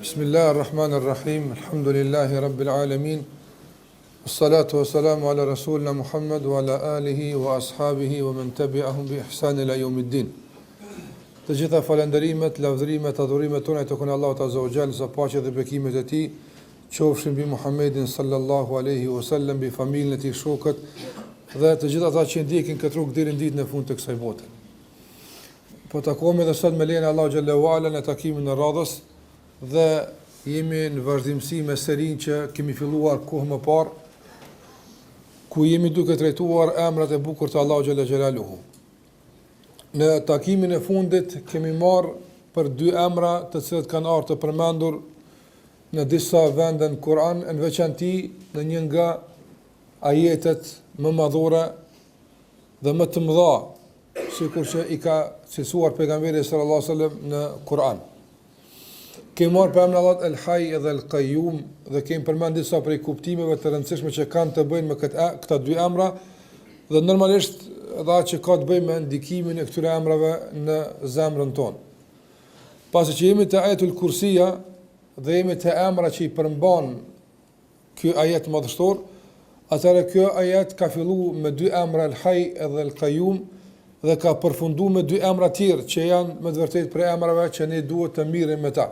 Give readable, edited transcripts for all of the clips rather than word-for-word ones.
Bismillahirrahmanirrahim. Alhamdulillahi rabbil alamin. Wassalatu wassalamu ala rasulina Muhammad wa ala alihi wa ashabihi wa man tabi'ahum bi ihsan ila yawmiddin. Të gjitha falënderimet, lavdërimet, adhurimet tona i takojnë Allahut Azza wa Jall, sa paqja dhe bekimet e tij qofshin mbi Muhammedin sallallahu alaihi wasallam, bi familjen e tij, shokët dhe të gjithë ata që ndjekin këtë rrugë deri në ditën e fundit të kësaj bote. Po takohemi edhe sot me lejen e Allahu xhallahu ala në takimin e radhës dhe jemi në vazhdimsi me serinë që kemi filluar kohë më parë, ku jemi duke trajtuar emrat e bukur të Allahu xhallahu xhelaluhu. Në takimin e fundit kemi marrë për dy emra të cilët kanë ardhur të përmendur në disa vende në Kur'an, në veçanti në një nga ajetet më madhore dhe më të mëdha, sikur që i ka cilësuar pejgamberi sallallahu alaihi wasallam në Kur'an. Kemi marrë për emrin Allah El Hayy dhe El Qayyum dhe kemi përmendur disa prej kuptimeve të rëndësishme që kanë të bëjnë me këta dy emra dhe normalisht edhe që ka të bëjë me ndikimin e këtyre emrave në zemrën tonë. Pasi që jemi te Ajetul Kursiya dhe jemi te emra që i përmban ky ajet madhështor, atëherë ky ajet ka filluar me dy emra El Hayy dhe El Qayyum dhe ka përfunduar me dy emra tjerë që janë me të vërtetë për emrave që ne duhet të mirëm me ta.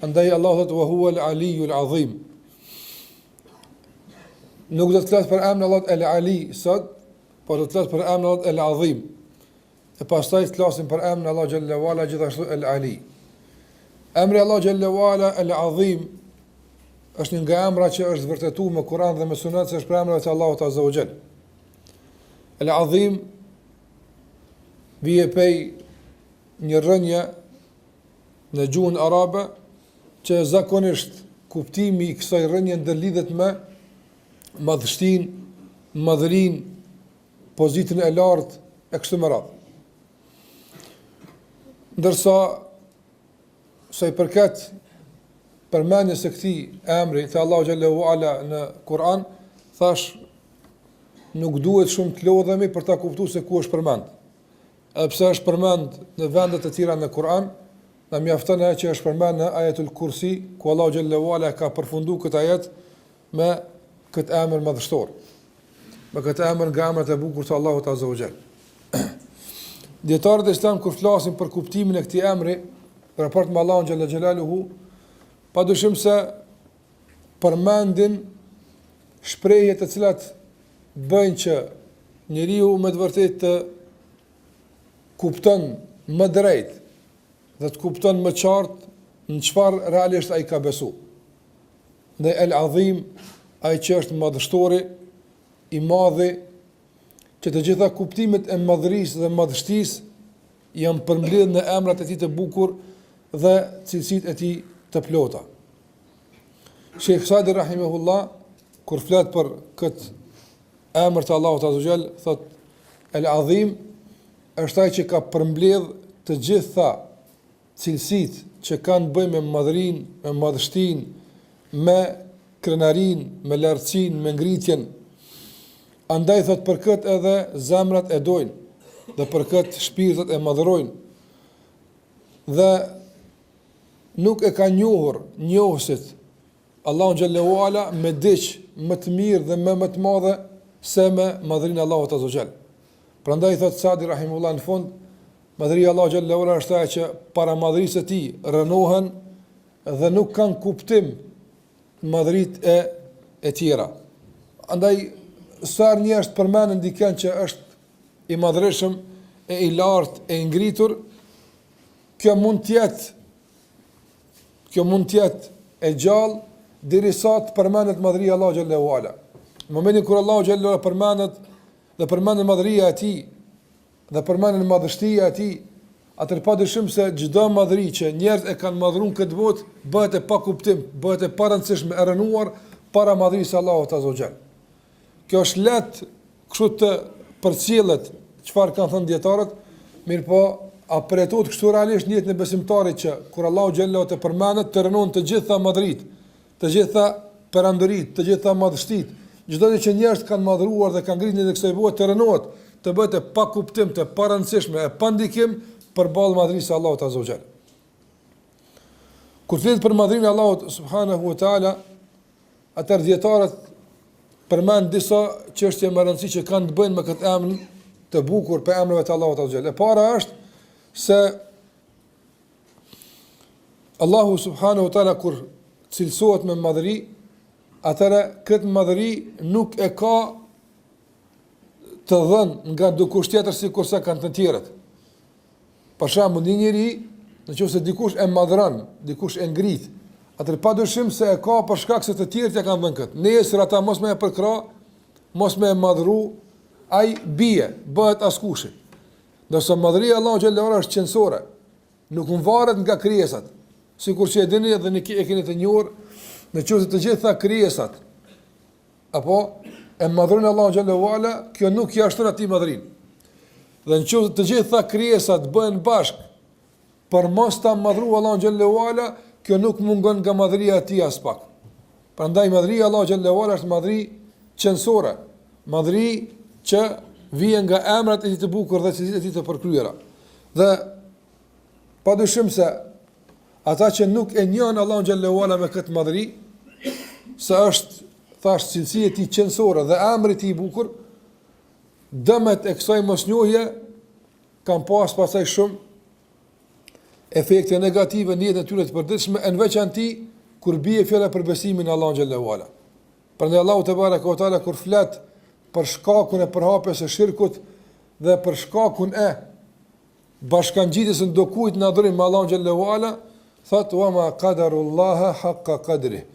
Andaj Allah thotë wa huwa al-Aliyyu al-Azim. Nuk do të flas për emrin Allah el-Ali sot, por do të flas për emrin Allah el-Azim. E pastaj të flasim për emrin Allah xhallahu ala gjithashtu el-Ali. Emri Allah xhallahu ala el-Azim është një nga emra që është vërtetuar me Kur'an dhe me Sunet se është për emrat e Allahut azza wa jall. El-Azim vije pej një rënje në gjuhën arabe që zakonisht kuptimi i kësaj rënje ndërlidhet me madhështinë, madhërinë, pozitën e lartë e kështu me radhë. Ndërsa sa i përket përmendjes së këtij emri të Allahu xhallahu ala në Kur'an, thash nuk duhet shumë të lodhemi për ta kuptuar se ku është përmend. Edhe pse është përmend në vende të tjera në Kur'an, na mjafton ajo që është përmend në Ajetul Kursi, ku Allahu xhallahu ala ka përfunduar këtë ajet me këtë emër madhështor. Me këtë emër nga emrat e bukur të Allahut azza wa jall. Dietarët e Islam kur flasin për kuptimin e këtij emri, në raport me Allahun xhallahu xhelaluhu, padyshim se përmendin shprehje të cilat bëjnë që njeriu me të vërtetë të kupton më drejt dhe të kupton më qartë në çfarë realisht ai ka besu. Dhe El Azim, ai që është madhështori, i madhi, që të gjitha kuptimet e madhërisë dhe madhështisë janë përmbledhur në emrat e tij të bukur dhe cilësitë e tij të plota. Sheikh Sadi rahimahullah kur flet për këtë emër të Allahut azza wa jall, thot El Azim është ai që ka përmbledh të gjitha cilësitë që kanë bëjmë me madhërinë, me madhështinë, me krenarinë, me lartësinë, me ngritjen. Andaj thot për këtë edhe zemrat e dojnë dhe për këtë shpirtat e madhërojnë. Dhe nuk e ka njohur njohësit Allahu xhallahu ala me diç më të mirë dhe më të madhe se me madhërinë Allahut azza wa jall. Prandaj thot Sadi rahimullah në fund, madhëria Allahu xhallahu ala është ajo që para madhërisë së tij rënohen dhe nuk kanë kuptim madhëritë e tjera. Andaj sa njerëz përmendën dikën që është i madhërishëm, e i lartë, e i ngritur, kjo mund të jetë e gjallë derisa të përmendet madhëria Allahu xhallahu ala. Në momentin kur Allahu xhallahu ala përmendet madhëria e tij dhe përmendet madhështia e tij, atëherë padyshim se çdo madhëri që njerëzit e kanë madhruar këtë botë bëhet e pa kuptim, bëhet e pa rëndësishme, e rënuar para madhërisë së Allahut azza wa jall. Kjo është lehtë kështu të përcjellet çfarë kanë thënë dietarët, mirëpo a përjetohet kështu realisht në jetën e besimtarit që kur Allahu xhallahu të përmendet të rënon të gjitha madhëritë, të gjitha perandoritë, të gjitha madhështitë, çdo gjë që njerëzit kanë madhruar dhe kanë ngritur në kësaj bote të rënohet, të bëhet e pa kuptim, të pa rëndësishme, e pa ndikim përballë madhërisë së Allahut azza wa jall. Kur flet për madhrinë e Allahut subhanahu wa taala, atëherë dietarët përmend disa çështje më rëndësi që kanë të bëjnë me këtë emër të bukur për emrave të Allahut azza. E para është se Allahu subhanahu wa taala kur cilësohet me madhri, atëherë këtë madhri nuk e ka të dhënë nga dikush tjetër sikurse kanë të tjerët. Për shembull, një njeri, nëse dikush e madhron, dikush e ngrit, atëherë padyshim se e ka për shkak se të tjerët ja kanë dhënë këtë. Nesër ata mos më e përkra, mos më e madhru, ai bëhet askushi. Ndërsa madhria e Allahut xhallahu ala është qendrore, nuk varet nga krijesat. Sikur që e dini edhe ne e keni të njohur, nëse të gjitha krijesat apo e madhrojnë Allahun xhallahu ala, kjo nuk i ashton atij madhrinë. Dhe nëse të gjitha krijesat bëhen bashkë për mos ta madhruar Allahun xhallahu ala, kjo nuk mungon nga madhria e tij as pak. Prandaj madhria e Allahut xhallahu ala është madhri qendrore, madhri që vjen nga emrat e tij të bukur dhe cilësitë e tij të përkryera. Dhe padyshim se ata që nuk e njohin Allahun xhallahu ala me këtë madhri, se është thash cilësia e tij qendrore dhe emri i tij i bukur, dëmet e kësaj mosnjohje kanë pasaj shumë efekte negative në jetën e tyre të përditshme, në veçanti kur bie fjala për besimin në Allahun xhallahu ala. Prandaj Allahu te baraka ve taala kur flet për shkakun e përhapjes së shirkut dhe për shkakun e bashkangjitjes së dokujt në adhurim me Allahun xhallahu ala, thot wa ma qadarullaha haqqa qadri.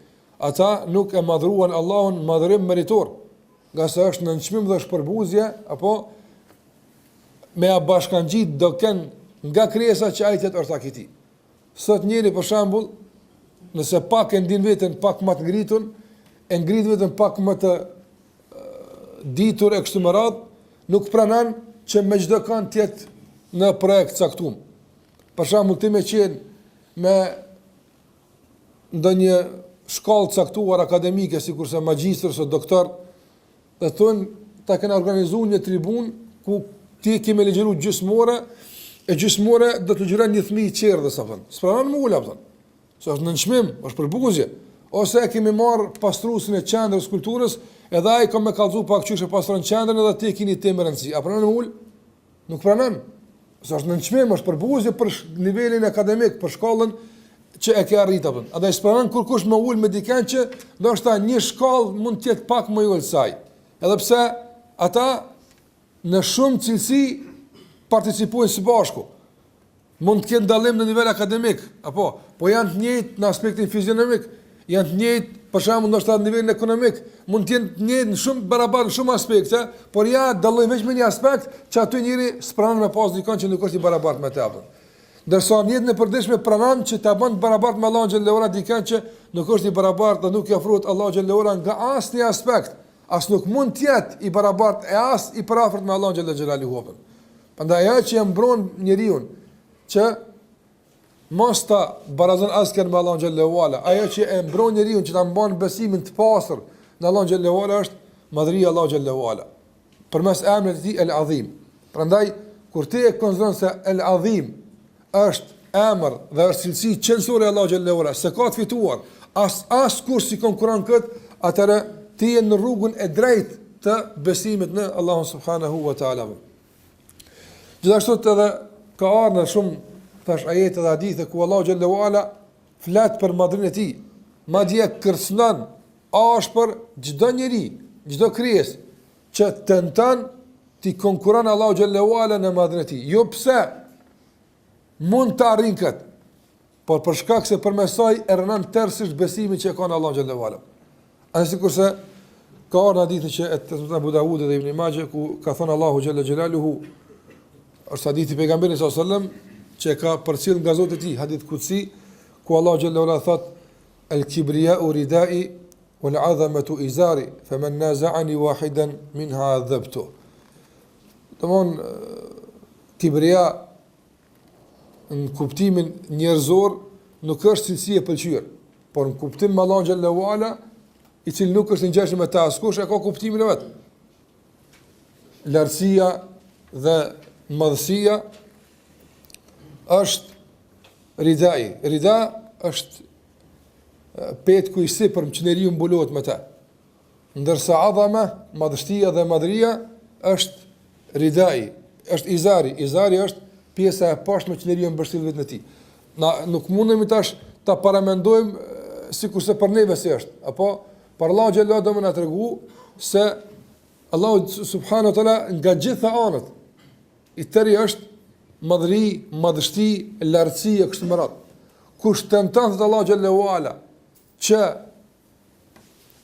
Ata nuk e madhruan Allahun madhrim meritor, nga se është në nënçmim dhe shpërbuzje apo me a bashkangjit do ken nga krijesa që ai tjetër ortak i tij. Sot njëri për shembull, nëse pak e ndin veten pak më të ngritun, e ngrit vetëm pak më të ditur e kështu me radhë, nuk pranon që me çdo kanë të jetë në projekt caktuar. Për shembull, ti më qenë me ndonjë shkollë caktuar akademike, sikurse magjistër ose doktor, dhe thonë ta kanë organizuar një tribun ku ti ke me legjëru gjysmore, e gjysmore do të ligjëron një fëmijë i çerdhës apo. S'pranon më ula apo. Se është nënçmim, është përbuzje. Ose e kemi marr pastruesin e qendrës kulturës, edhe ai ka më kallzu pak çysh e pastron qendrën edhe ti keni temë rëndësi. A pranon më ul? Nuk pranon. Se është nënçmim, është përbuzje për nivelin akademik, për shkollën që e ke arrit apo. A do të pranon kur kush më ul me dikën që ndoshta një shkollë mund të jetë pak më i ulë saj. Edhe pse ata në shumë cilësi participojnë së bashku. Mund të kenë dallim në nivel akademik, apo, po janë të njëjtë në aspektin fizionomik, janë të njëjtë për shembull ndoshta në nivelin ekonomik, mund të jenë të njëjtë në shumë barabartë në shumë aspekte, por ja dallojnë vetëm në një aspekt që aty njëri s'pranon me pas dikon që nuk është i barabartë me të. Ndërsa në jetën e përditshme pranon që ta bën barabartë me Allahun xhallahu ala dikon që nuk është i barabartë dhe nuk i ofrohet Allahu xhallahu ala nga asnjë aspekt. As nuk mund të jetë i barabartë e as i parafort me Allahun xhallahu xhelaluhu. Prandaj ajo që e mbron njeriu që mos ta barazon askën me Allahun xhallahu ala, ajo që e mbron njeriu që ta mban besimin të pastër në Allahun xhallahu ala është madhria e Allahut xhallahu ala. Përmes emrit të tij El Azim. Prandaj kur ti e konsideron se El Azim është emër dhe është cilësi qendrore e Allahut xhallahu ala, se ka të fituar as kur si konkuron kët, atëra ti je në rrugën e drejtë të besimit në Allahun subhanahu wa taala. Gjithashtu edhe ka ardhur shumë thash ajete dhe hadithe ku Allahu xhallahu ala flet për madhrinë e tij. Madje kërcënon ashpër çdo njeri, çdo krijesë që tenton të konkuron Allahu xhallahu ala në madhrinë e tij. Jo pse mund të arrijë kët, por për shkak se përmes saj e rënon tërësisht besimin që ka në Allahu xhallahu ala. Ashtu kurse ka ardhur hadithi që e transmeton Abu Davudi dhe Ibn Majah ku ka thënë Allahu xhallahu xhelaluhu, është hadithi i pejgamberit sallallahu alajhi wasallam që ka përcjell nga Zoti i tij, hadith kutsi ku Allahu xhallahu ala thot el-kibriya'u ridai wal-'azamatu izari faman naza'ani wahidan minha 'adhabtu. Domthon kibria në kuptimin njerëzor nuk është cilësi e pëlqyer, por në kuptim me Allahu xhallahu ala, i cili nuk është ngjashëm me ta askush, e ka kuptimin e vet. Lartësia dhe madhësia është ridai. Rida është petku i sipërm që njeriu mbulohet me të. Ndërsa adhama, madhështia dhe madhëria është ridai, është izari. Izari është pjesa e poshtme që njeriu mbështet vetën e tij. Na nuk mundemi tash ta paramendojmë sikurse për neve si është. Apo për Allahu xhallahu do më na tregu se Allahu subhanahu wa taala nga gjitha anët i tëri është madhëri, madhështi, lartësi e kështu me radhë. Kush tenton të Allahu xhallahu ala që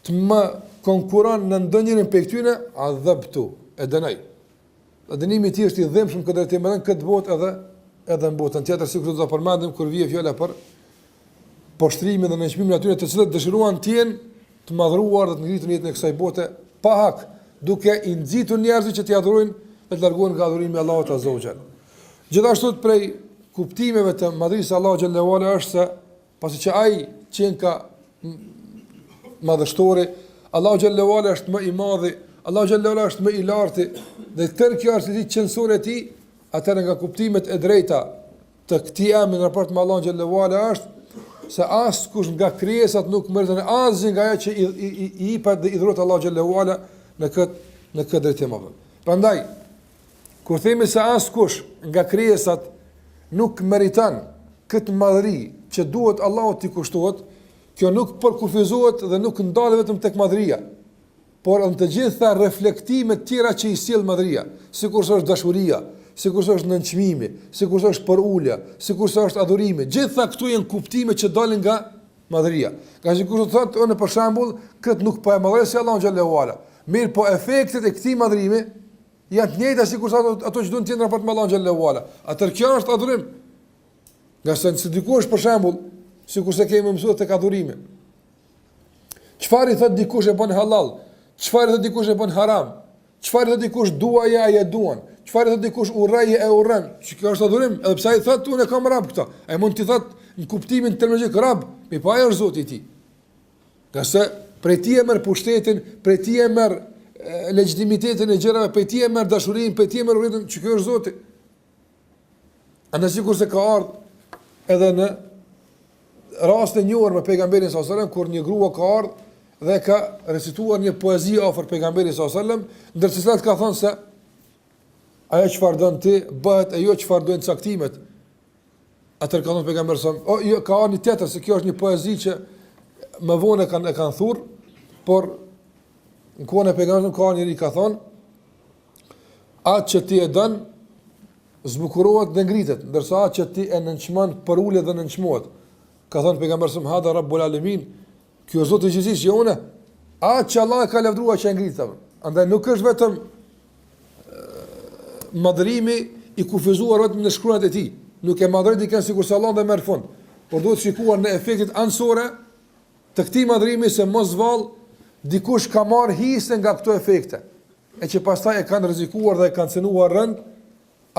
të më konkuron në ndonjërin prej këtyre, adhabtu, e dënoj. Dënimi i tij është i dhëmshëm këtë drejtim edhe në këtë botë edhe në botën tjetër, sikur do ta përmendim kur vije fjala për poshtrimin dhe nënçmimin atyre të cilët dëshiruan të jenë të madhruar dhe të ngritur në jetën e kësaj bote pa hak, duke i nxitur njerëzit që t'i adhurojnë dhe të largohen nga adhurimi i Allahut azza wa jall. Gjithashtu prej kuptimeve të madhërisë së Allahut xhallahu ala është se pasi që ai qen ka madhështori, Allahu xhallahu ala është më i madhi, Allahu xhallahu ala është më i lartë dhe tërë kjo është lidhje censure e tij, atëherë nga kuptimet e drejta të këtij emri në raport me Allahun xhallahu ala është se askush nga krijesat nuk merren asgjë nga ajo që i jepet dhe i dhurohet Allahu xhallahu ala në këtë drejtim. Prandaj kur themi se askush nga krijesat nuk meriton këtë madhëri që duhet Allahut t'i kushtohet, kjo nuk përkufizohet dhe nuk ndalet vetëm tek madhëria, por në të gjitha reflektimet tjera që i sjell madhëria, sikurse është dashuria, sikurse është nënçmimi, sikurse është porulja, sikurse është adhurimi. Gjitha këto janë kuptime që dalin nga madhëria. Ka sikur të thotë unë për shembull, kët nuk po e madhëres Allahu xhallahu ala. Mirë, po efektet e këtij madhërimi janë të njëjta sikur ato që duhen të jenë raport me Allahun xhallahu ala. Atëherë kjo është adhurim. Nga se dikush për shembull, sikurse kemi mësuar tek adhurimi. Çfarë i thot dikush e bën halal? Çfarë i thot dikush e bën haram? Çfarë i thot dikush duaja e duan? Çfarë i thot dikush urrëje e urrën? Kjo është adhurim, edhe pse ai thot unë kam rab këto. Ai mund t'i thot në kuptimin terminologjik rab, mi pa ai është Zoti i tij. Qase prej ti e merr pushtetin, prej ti e merr legitimitetin e gjërave, prej ti e merr dashurinë, prej ti e merr urrëtin, që ky është Zoti. Andaj sikurse ka ardhur edhe në rast e njohur me pejgamberin sallallahu alajhi wasallam kur një grua ka ardhur dhe ka recituar një poezi afër pejgamberit sallallahu alajhi wasallam, ndërsa sa ka thënë se ajo çfarë don ti bëhet e jo çfarë doin caktimet. Atëherë ka thënë pejgamberi sallallahu alajhi wasallam, jo ka një tjetër se kjo është një poezi që më vonë kanë thurr, por në kohën e pejgamberit ka njëri ka thënë atë që ti e don zbukurohet dhe ngritet, ndërsa atë që ti e nënçmon përulet dhe nënçmohet. Ka thënë pejgamberi sallallahu alajhi wasallam, hada rabbul alamin, kjo Zoti i gjithësisë jo unë, atë që Allah e ka lavdruar që e ngritet. Andaj nuk është vetëm madhërimi i kufizuar vetëm në shkronjat e tij. Nuk e madhëri dikën sikur se Allah dhe merr fund, por duhet shikuar në efektet anësore të këtij madhërimi se mos vallë dikush ka marr hise nga këto efekte, e që pastaj e kanë rrezikuar dhe e kanë cënuar rënd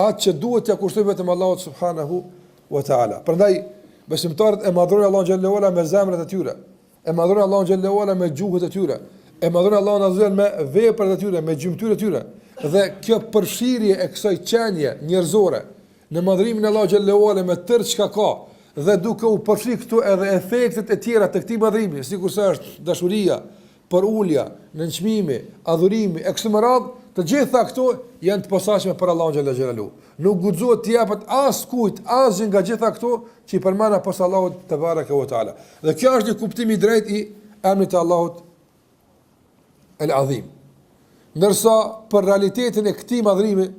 atë që duhet t'ia kushtojë vetëm Allahut subhanahu wa taala. Prandaj besimtarët e madhrojnë Allahun xhallahu ala me zemrat e tyre, e madhrojnë Allahun xhallahu ala me gjuhët e tyre, e madhrojnë Allahun azza me veprat e tyre, me gjymtyrët e tyre. Dhe kjo përfshirje e kësaj qenie njerëzore në madhrimin e Allahut xhallahu ala me tërë çka ka dhe duke u përfshirë këtu edhe efektet e tjera të këtij madhrimi, sikurse është dashuria, porulja, nënçmimi, adhurimi, e kështu me radhë, të gjitha këto janë të posaçme për Allahun xhallahu xhelalu. Nuk guxohet të japet askujt asgjë nga gjitha këto që i përmend pas Allahut te baraka ve taala. Dhe kjo është një kuptim i drejtë i emrit të Allahut El-Azim. Ndërsa për realitetin e këtij madhrimi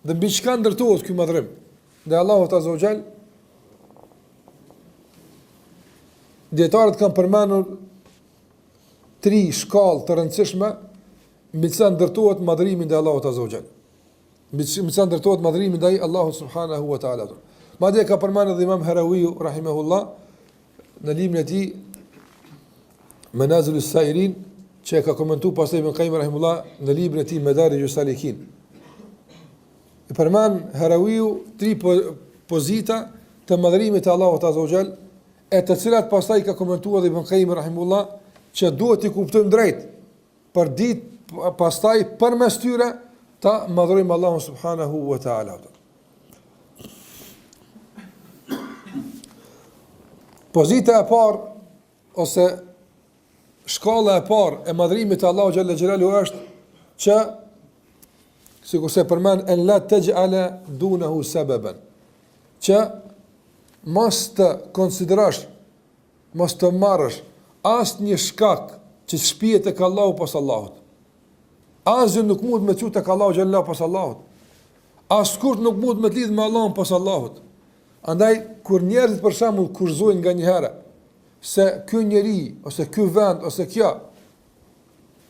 dhe mbi çka ndërtohet ky madhrim, dhe Allahu azza wa xal dietarët kanë përmendur 3 shkallë të rëndësishme mbi të cilat ndërtohet madhrimi ndaj Allahut azza wa xal. Mbi të cilat ndërtohet madhrimi ndaj Allahut subhanahu wa taala. Madje ka përmendur edhe Imam Harawiu rahimahullah në librin e tij Manazil as-Sairin, që ka komentuar pastaj Ibn Qayyim rahimahullah në librin e tij Madarij as-Salikin. I përmend Harawiu 3 pozita të madhrimit të Allahut azza wa xal, e të cilat pastaj ka komentuar Ibn Qayyim rahimahullah që duhet i kuptojmë drejt për ditë pastaj përmes tyre ta madhrojmë Allahun subhanahu wa taala. Pozita e parë ose shkalla e parë e madhrimit të Allahu xhalla xhelalu është që sikur se përmend en la taj'ala dunahu sababan, që mos të konsiderosh, mos të marrësh asnjë shkak që shpihet tek Allahu pas Allahut. Asgjë nuk mund me çut tek Allahu xhalla pas Allahut. Askush nuk mund me lidh me Allahun pas Allahut. Andaj kur njerëzit për shembull kurzojnë nganjëherë se ky njeri ose ky vend ose kjo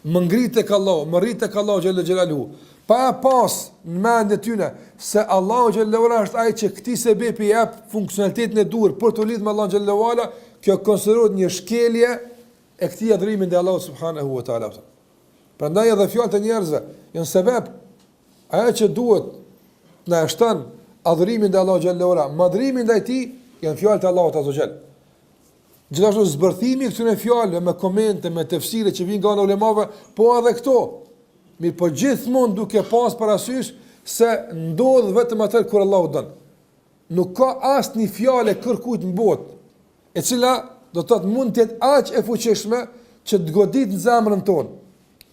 më ngrit tek Allahu, më rrit tek Allahu xhalla xhelalu, pa pas në mendje tyne se Allahu xhalla wala është ai që këtij sebepi jep funksionalitetin e duhur për të lidhur me Allahun xhalla wala, kjo konsiderohet një shkelje e këtij adhurimi ndaj Allahut subhanahu wa taala. Prandaj edhe fjalët e njerëzve janë sebeb, ajo që duhet na shton adhurimin ndaj Allahut xhalla wala, madhrimi ndaj tij janë fjalët e Allahut azza xhall. Gjithashtu zbërthimi këtyre fjalëve me komente, me tefsire që vijnë nga ulemave, po edhe këto. Mirë, po gjithmonë duke pas parasysh se ndodh vetëm atë kur Allahu don. Nuk ka asnjë fjalë kërkujt në botë, e cila do të thotë mund të jetë aq e fuqishme që të godit në zemrën tonë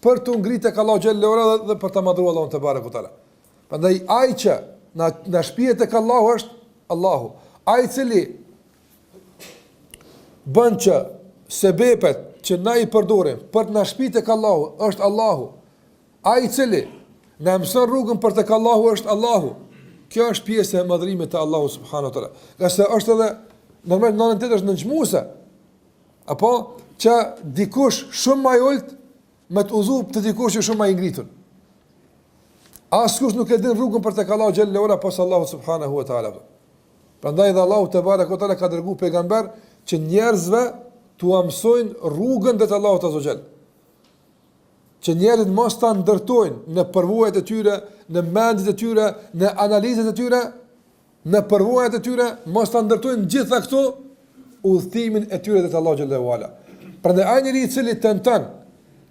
për të ngritë tek Allahu xhalla wala dhe për të madhruar Allahun te bareku teala. Prandaj ai që na shpihet tek Allahu është Allahu. Ai i cili bën që sebepet që na i përdorim për të na shpihet tek Allahu është Allahu. Ai i cili na mëson rrugën për tek Allahu është Allahu. Kjo është pjesë e madhrimit të Allahu subhanahu wa taala. Qase është edhe normal nën tjetër është nënçmuese. Apo që dikush shumë më i ulët me të udhëzuar të dikush që shumë më i ngritur. Askush nuk e din rrugën për tek Allahu xhalla wala pas Allahu subhanahu wa taala. Prandaj dhe Allahu te baraka taala ka dërguar pejgamber që njerëzve t'u mësojnë rrugën drejt Allahut azza xhall. Që njerëzit mos ta ndërtojnë në përvojat e tyre, në mendjet e tyre, në analizat e tyre, në përvojat e tyre, mos ta ndërtojnë gjitha këto udhëtimin e tyre drejt Allahut xhallahu ala. Prandaj ai njeriu i cili tenton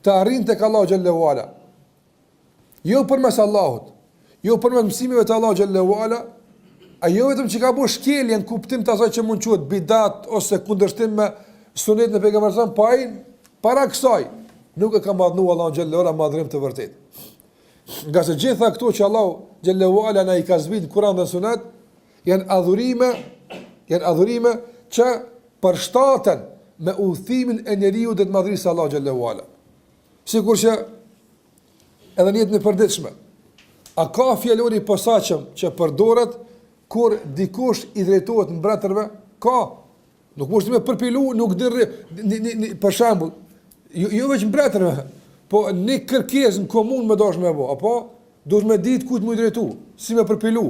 të arrijë tek Allahu xhallahu ala, jo përmes Allahut, jo përmes mësimeve të Allahut xhallahu ala, ajo vetëm që ka bëu shkeljen kuptim të asaj që mund quhet bidat ose kundërshtim me sunetin e pejgamberit, pa ai para kësaj nuk e ka madhnuar Allahu xhallahu ala madhrim të vërtet. Nga se gjitha këto që Allahu xhallahu ala na i ka zbritur Kur'an dhe Sunet janë adhurime që përshtaten me udhëtimin e njeriu dhe të madhrisë Allahu xhallahu ala. Sikur që edhe në jetën e përditshme, a ka fjalori i posaçëm që përdoret kur dikush i drejtohet mbretërve? Ka. Nuk mund të më përpilu, nuk di për shembull, jo vetëm mbretërve, po në kërkesë në komunë më dash më bë, apo duhet më ditë ku të më drejtu, si më përpilu.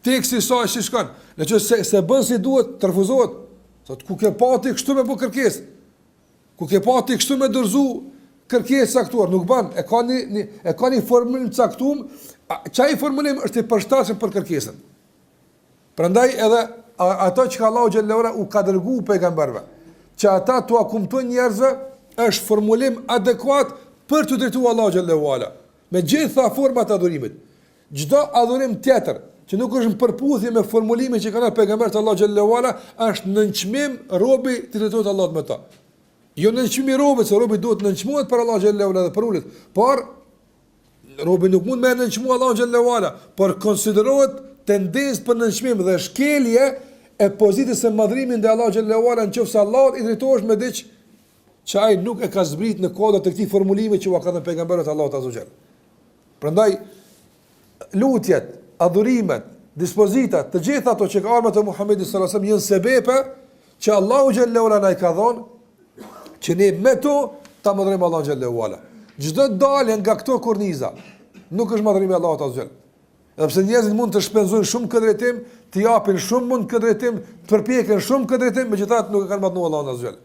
Teksti sa si shkon. Nëse se bën si duhet, të refuzohet. Sot ku ke pati kështu me bë kërkesë. Ku ke pati kështu me dorëzu kërkesë caktuar, nuk bën. E ka një formulim caktuar, çai formulim është i përshtatshëm për kërkesën. Prandaj edhe ato që Allahu xhallahu ala u ka dërguar pejgamberëve, që ata t'u akumtojnë njerëzve, është formulim adekuat për të drejtuar Allahu xhallahu ala, me gjitha format e adhurimit. Çdo adhurim tjetër që nuk është në përputhje me formulimin që kanë pejgamberët Allahu xhallahu ala, është nënçmim robi të drejtohet Allahut me ta. Jo nënçmimi robit, se robi duhet nënçmohet për Allahu xhallahu ala dhe për ulet, por robi nuk mund me nënçmu Allahu xhallahu ala, por konsiderohet tendencë për nënçmim dhe shkelje e pozitës së madhrimit ndaj Allahu xhallahu ala, nëse Allahut i drejtohesh me diç që ai nuk e ka zbrit në kodrat të këtij formulimi që u ka dhënë pejgamberët Allahut azza xhall. Prandaj lutjet, adhurimet, dispozitat, të gjitha ato që ka ardhur te Muhamedi sallallahu alaihi wasallam janë sebepe që Allahu xhallahu ala na i ka dhënë që ne me to ta madhrojmë Allahun xhallahu ala. Çdo dalje nga këto korniza nuk është madhrimi i Allahut azza xhall. Edhe pse njerëzit mund të shpenzojnë shumë këtë drejtim, të japin shumë mund këtë drejtim, të përpjeken shumë këtë drejtim, megjithatë nuk e kanë madhnuar Allahun azza xhall.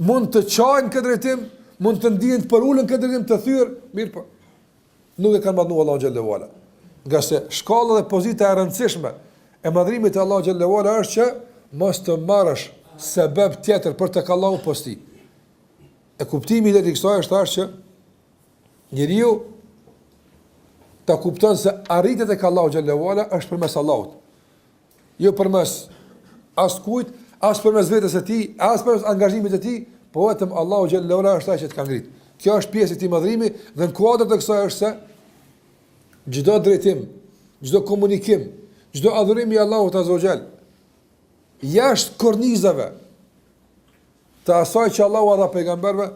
Mund të çajnë këtë drejtim, mund të ndihen të përulën këtë drejtim të thyrë, mirë po. Nuk e kanë madhnuar Allahun xhallahu ala. Nga se shkalla dhe pozita e rëndësishme e madhrimit të Allahut xhallahu ala është që mos të marrësh sebeb tjetër për tek Allahu posti. E kuptimi i kësaj është që njeriu ta kupton se arritjet e Allahu xhallahu ala është përmes Allahut. Jo përmes askujt, as përmes vetes së tij, as përmes angazhimit të tij, po vetëm Allahu xhallahu ala është ai që të ka ngrit. Kjo është pjesë e këtij madhrimi dhe në kuadër të kësaj është se çdo drejtim, çdo komunikim, çdo adhurim i Allahut azza wa xal jashtë kornizave të asaj që Allahu dha pejgamberëve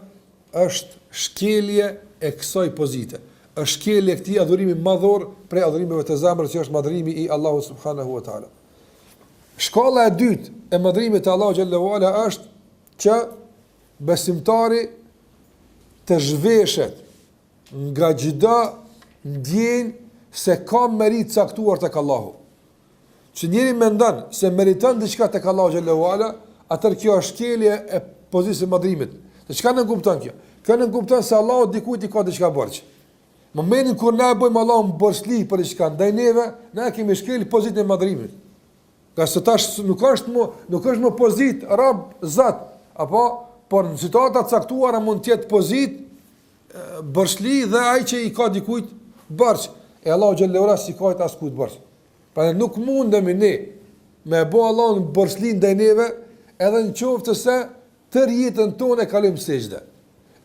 është shkelje e kësaj pozite. Është shkelje e këtij adhurimi madhor prej adhurimeve të zemrës që është madhrimi i Allahut subhanahu wa taala. Shkolla e dytë e madhrimit të Allahu xhallahu ala është që besimtari të zhveshet nga çdo ndjenjë se ka merit caktuar tek Allahu. Që njëri mendon se meriton diçka tek Allahu xhallahu ala, atëherë kjo është shkelje e pozitës së madhrimit. Dhe çka në kupton kjo? Kjo në kupton se Allahu dikujt i ka diçka borxh. Momentin kur na bëjmë Allahun borxhli për diçka ndaj neve, na kemi shkel pozitën e madhrimit. Ka se tash nuk është më pozit rab zot, apo por në situata caktuara mund të jetë pozit borxhli dhe ai që i ka dikujt borxh. E Allahu xhallahu ala si ka as kujt borxh. Pra nuk mundemi ne me bë Allahun borxhli ndaj neve, edhe në qoftë se tërë jetën tonë e kalojmë sejdë.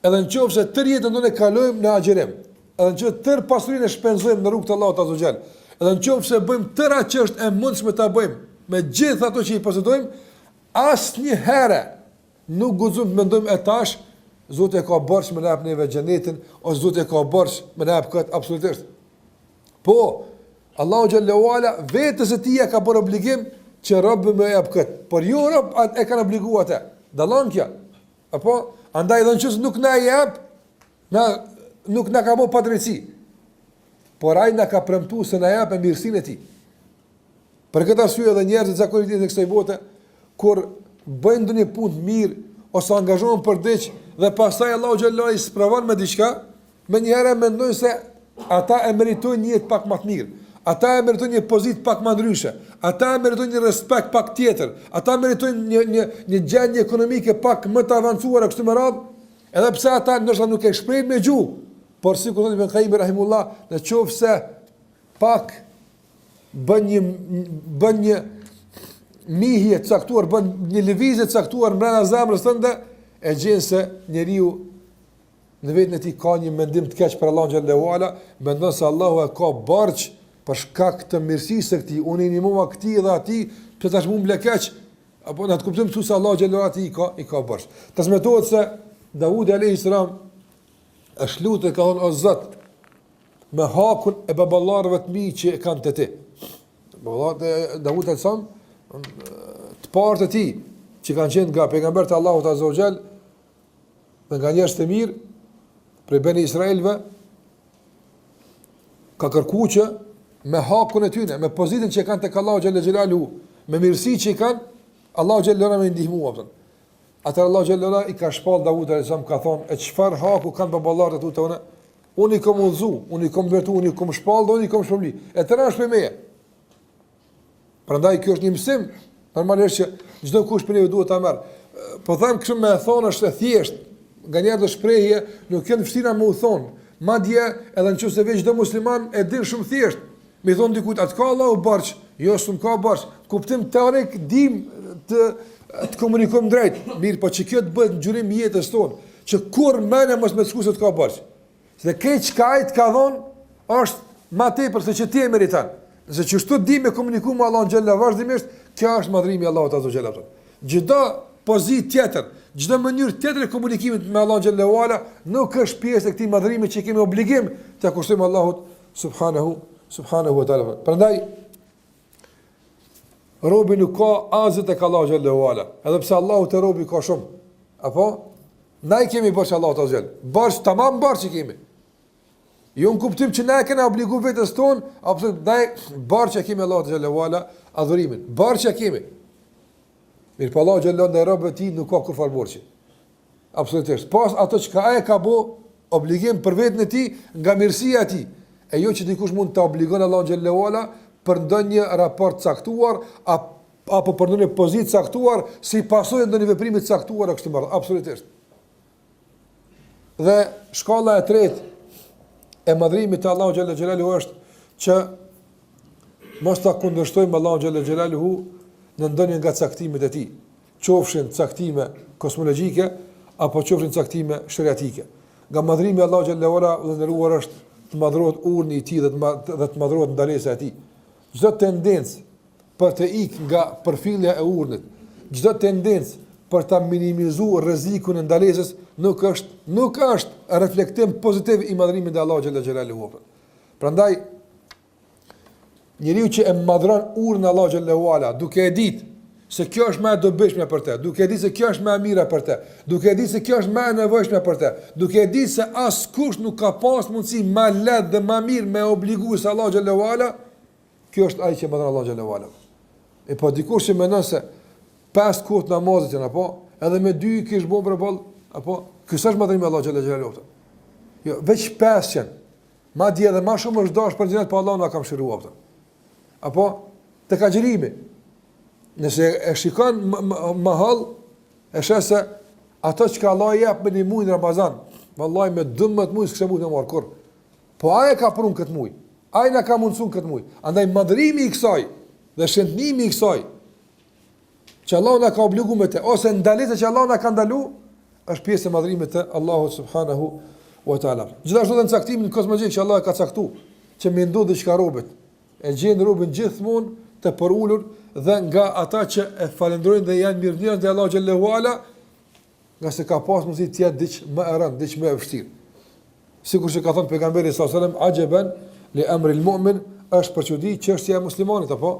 Edhe në qoftë se tërë jetën tonë e kalojmë në agjërim. Edhe në qoftë tërë pasurinë e shpenzojmë në rrugt të Allahut azza wa xal. Edhe në qoftë se bëjmë tëra që është e mundshme ta bëjmë me gjithë ato që i posedojmë, asnjëherë nuk guxojmë të mendojmë e tash Zoti e ka borxh me na jap neve xhenetin, ose Zoti e ka borxh me na jap këtë absolutisht. Po, Allahu xhallahu ala vetes e tij ka bërë obligim që rob më jap këtë, por jo rob e kanë obliguar atë. Dallon kjo. Apo andaj edhe nëse nuk na jap, nuk na ka bërë padrejti. Por ai na ka premtuar se na jap me mirësinë e tij. Për këtë arsye edhe njerëzit zakonisht në kësaj bote kur bëjnë ndonjë punë mirë ose angazhohen për diç dhe pastaj Allahu xhallahu i sprovon me diçka, menjëherë mendojnë se ata e meritojnë një jetë pak më të mirë. Ata e meritojnë një pozitë pak më ndryshe. Ata e meritojnë një respekt pak tjetër. Ata meritojnë një gjendje ekonomike pak më të avancuar kështu me radhë, edhe pse ata ndoshta nuk e shprehin me gjuhë, por sikur thotë Ibn Qayyim rahimullah, nëse pak bën një mihje të caktuar, bën një lëvizje të caktuar brenda zemrës tënde, e gjen se njeriu në vetën e tij ka një mendim të keq për Allahun xhallahu ala, mendon se Allahu e ka borxh për shkak të mirësisë së tij, unë i nimova këtij dhe atij, pse tash më ble keq, apo na të kuptojmë këtu se Allahu xhallahu ala i ka borxh. Transmetohet se Daudi alayhis salam është lutur ka thonë o Zot, me hakun e baballarëve të mi që e kanë të ti. Baballarët e Daudi alayhis salam të parë të tij që kanë qenë nga pejgamberi i Allahut azza wa xal dhe nga njerëz të mirë prej Beni Israelve, ka kërkuar që me hakun e tyre, me pozitën që kanë tek Allahu xhallahu xhelalu, me mirësinë që kanë, Allahu xhallahu më ndihmua. Atëherë Allahu xhallahu i ka shpall Davud alayhis salam, ka thonë, e çfarë haku kanë baballarët e tu tonë? Unë i kam udhëzu, unë i kam vërtu, unë i kam shpall, unë i kam shpërbli. E tëra është për meje. Prandaj kjo është një mësim, normalisht që çdo kush për ne duhet ta marr. Po them kështu me thonë është e thjeshtë, nganjëherë do shprehje nuk janë vështira më u thon. Madje edhe nëse veç çdo musliman e din shumë thjesht, më thon dikujt atë ka Allahu borxh, jo s'm ka borxh. Kuptim teorik dim të komunikojmë drejt, mirë, po që kjo të bëhet në gjurim jetës tonë, që kur mëne mos me të skusë të ka borxh. Se këtë çka ai të ka thonë është më tepër se që ti e meriton. Nëse çështu di me komuniku me Allahun xhallahu vazhdimisht, kjo është madhrimi i Allahut azza xhallahu. Çdo pozitë tjetër, çdo mënyrë tjetër e komunikimit me Allahun xhallahu ala nuk është pjesë e këtij madhrimi që kemi obligim të kushtojmë Allahut subhanahu wa taala. Prandaj robi nuk ka azet e Allahu xhallahu ala, edhe pse Allahu te robi ka shumë. Apo na i kemi borxh Allahut azza xhall. Borxh tamam borxh kemi. Jo në kuptim që na e kena obligu vetës tonë, apo daj borxh kemi Allahut xhallahu ala adhurimin. Borxh kemi. Mirë, po Allahu xhallahu ndaj robëve të tij nuk ka kufar borxhi. Absolutisht. Pas ato që ai ka bë obligim për veten e tij nga mirësia e tij. E jo që dikush mund të obligon Allahu xhallahu ala për ndonjë raport caktuar apo për ndonjë pozitë caktuar si pasojë ndonjë veprimi të caktuar kështu më radh. Absolutisht. Dhe shkolla e tretë e madhrimit të Allahu xhallahu xhelaluhu është që mos ta kundërshtojmë Allahu xhallahu xhelaluhu në ndonjë nga caktimet e tij. qofshin caktime kosmologjike apo qofshin caktime shariatike. Nga madhrimi Allah xhallahu ala dhe ndëruar është të madhrohet urni i tij dhe të madhrohet ndalesa e tij. Çdo tendencë për të ikë nga përfillja e urnit, çdo tendencë për ta minimizuar rrezikun e ndalesës nuk është reflektim pozitiv i madhrimit të Allah xhallahu ala. Prandaj njeriu që e madhron urrin Allah xhallahu ala, duke e ditë se kjo është më e dobishme për te, duke e ditë se kjo është më e mira për te, duke e ditë se kjo është më e nevojshme për te, duke e ditë se askush nuk ka pas mundësi më lehtë dhe më mirë me obligues se Allah xhallahu ala, kjo është ai që madhron Allah xhallahu ala. E po dikush që mendon se 5 kohë namazit janë apo edhe me 2 kish bën për ball, apo ky s'është madhrimi Allah xhallahu ala. Jo, veç 5 janë. Madje edhe më shumë është dash për xhenet pa Allah na ka mëshiruar. Apo te kaxhirimi. Nëse e shikon mahall, e sheh se ato që Allah i jep me një muaj Ramazan, vallahi me 12 muaj s'ka mundë të marr kurr. Po ai ka prun këtë muaj. Ai na ka mundsuar këtë muaj. Andaj madhrimi i kësaj dhe shëndimi i kësaj që Allah na ka obliguar me të, ose ndalesa që Allah na ka ndaluar, është pjesë e madhrimit të Allahut subhanahu wa taala. Gjithashtu edhe në caktimin kozmologjik që Allah ka caktuar, që më ndodh diçka robët, e gjen robën gjithmonë të porulur dhe nga ata që e falenderojnë dhe janë mirënjohës te Allahu xhallahu ala, nga se ka pas mundësi të jetë diç më e rëndë, diç më e vështirë. Sikur që ka thënë pejgamberi sallallahu alajhi wasallam, ajaban li amri al-mu'min, është për çudi çështja e muslimanit apo,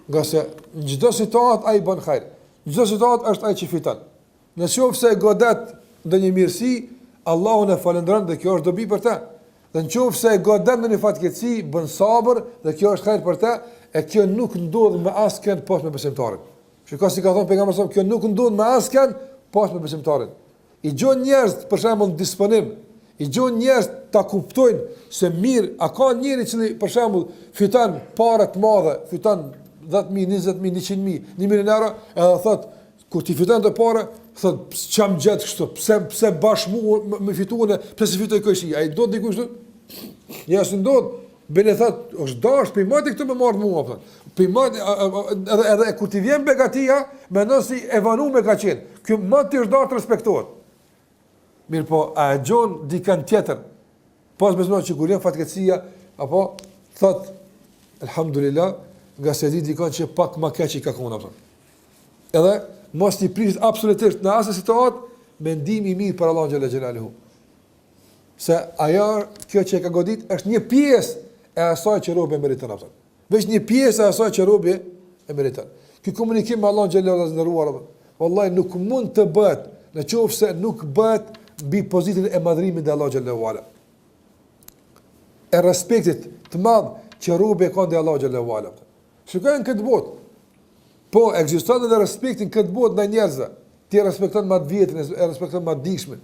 nga se në çdo situatë ai bën hajër. Në çdo situatë është ai që fiton. Nëse godet ndonjë mirësi, Allahun e falenderon dhe kjo është dobi për të. Dhe nëse godet ndonjë fatkeqësi, bën sabër dhe kjo është hajër për të. E kjo nuk ndodh me askën pas me besimtarin. Shikoj si ka thënë pejgamberi sa kjo nuk ndodh me askën pas me besimtarin. I gjon njerëz për shembull disponim, i gjon njerëz ta kuptojnë se mirë, a ka njëri që për shembull fiton parë të mëdha, fiton 10.000, 20.000, 100.000, 1.000 euro, edhe thot kur ti fiton të parë, thot çam gjet kështu, pse bashmu me fituan, pse si fitoj kështu, ai do të dikush. Ja s'ndodh. Bene thot, është dash, për i mati këtë me marrë mua, për i mati, edhe kur ti vjen begatia, me nësi evanu me ka qenë, kjo mati është dash të respektohet. Mirë po, a e gjonë dikën tjetër, pas besmon që kur jenë fatkecia, apo, thot, alhamdulillah, nga se di dikën që pak ma keq i ka kona, edhe, mos t'i prisit absolutisht në asë situatë, mendimi mirë për Allah xhalla xhelaluhu. Se ajo, kjo që e ka godit, është një pjesë e asaj që robi e meriton atë. Veç një pjesë e asaj që robi e meriton. Ky komunikim me Allahun xhallahu ta ndëruar, wallahi nuk mund të bëhet, nëse nuk bëhet mbi pozitën e madhrimit të Allahut xhallahu ala. E respektit të madh që robi ka ndaj Allahut xhallahu ala. Shikojnë këtë botë. Po ekziston edhe respekti në këtë botë ndaj njerëzve. Ti respekton më të vjetrin, e respekton më të dikshmin.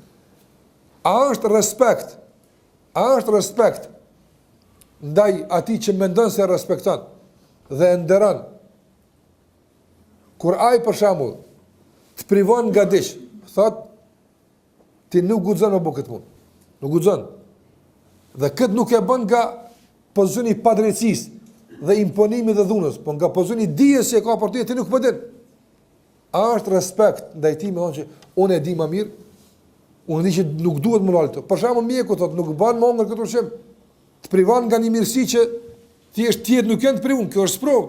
A është respekt? A është respekt ndaj atij që mendon se respekton dhe e nderon? Kur ai për shembull të privon nga diç, thot ti nuk guxon apo këtë punë. Nuk guxon. Dhe këtë nuk e bën nga pozicioni i padrejtisë dhe imponimit dhe dhunës, po nga pozicioni i dijes që e ka për ty, ti nuk po din. A është respekt ndaj tij, më thonë që unë e di më mirë? Unë di që nuk duhet më lalë të. Për shembull mjeku thot nuk bën më ngër këtë ushqim. Të privan nga një mirësi që thjesht tjetër nuk janë të privon, kjo është sprovë.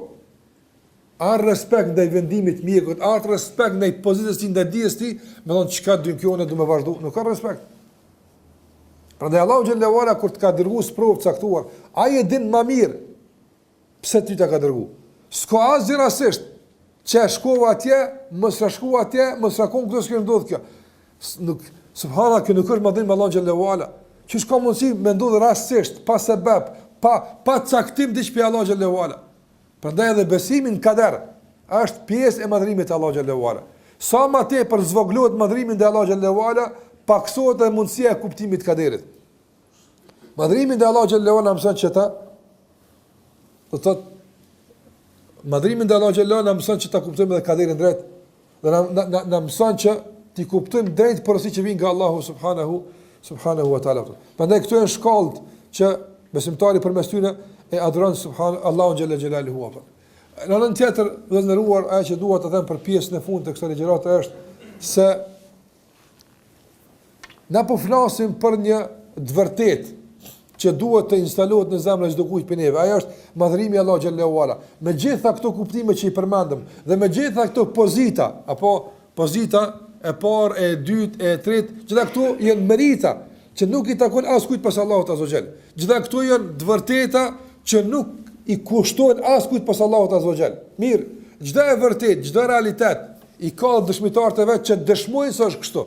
A respekt ndaj vendimit të mjekut, a respekt ndaj pozitës ti, ndaj dijes ti, më thon çka dyn kjo ne do më vazhdu, nuk ka respekt. Prandaj Allahu xhallahu ala kur të ka dërguar sprovë caktuar, ai e din më mirë pse ti ta ka dërguar. S'ka asgjë rastisht që shkova atje, mos shkova atje, mos rakon këto që ndodh kjo. Nuk subhanallahu, kjo nuk është madhrim me Allahu xhallahu ala. Që s'ka mundësi me ndodh rastisht, pa sebeb, pa caktim diç për Allahu xhallahu ala. Prandaj edhe besimi në kader është pjesë e madhrimit të Allahu xhallahu ala. Sa më tepër zvoglohet madhrimi ndaj Allahu xhallahu ala, paksohet edhe mundësia e kuptimit të kaderit. Madhrimi ndaj Allahu xhallahu ala mëson çeta, do të thotë madhrimi ndaj Allahu xhallahu ala mëson që ta kuptojmë edhe kaderin drejt, dhe na mëson që ti kuptojmë drejt porosi që vjen nga Allahu subhanahu wa taala. Prandaj këto janë shkallët që besimtari përmes tyre e adhuron Allahun xhalla xhelaluhu. Në anën tjetër, vëllezëruar, ajo që dua të them për pjesën e fundit të kësaj ligjërate është se na po flasim për një të vërtetë që duhet të instalohet në zemrën e çdo kujt prej neve. Ajo është madhërimi i Allahu xhallahu ala. Me gjitha këto kuptime që i përmendëm dhe me gjitha këto pozita, apo pozita e parë, e dytë, e tretë, gjitha këto janë merita që nuk i takon askujt pas Allahut azza xal. Gjitha këto janë të vërteta që nuk i kushtojnë askujt pas Allahut azza xal. Mirë, çdo e vërtet, çdo realitet i ka dëshmitarët e vet që dëshmojnë se është kështu.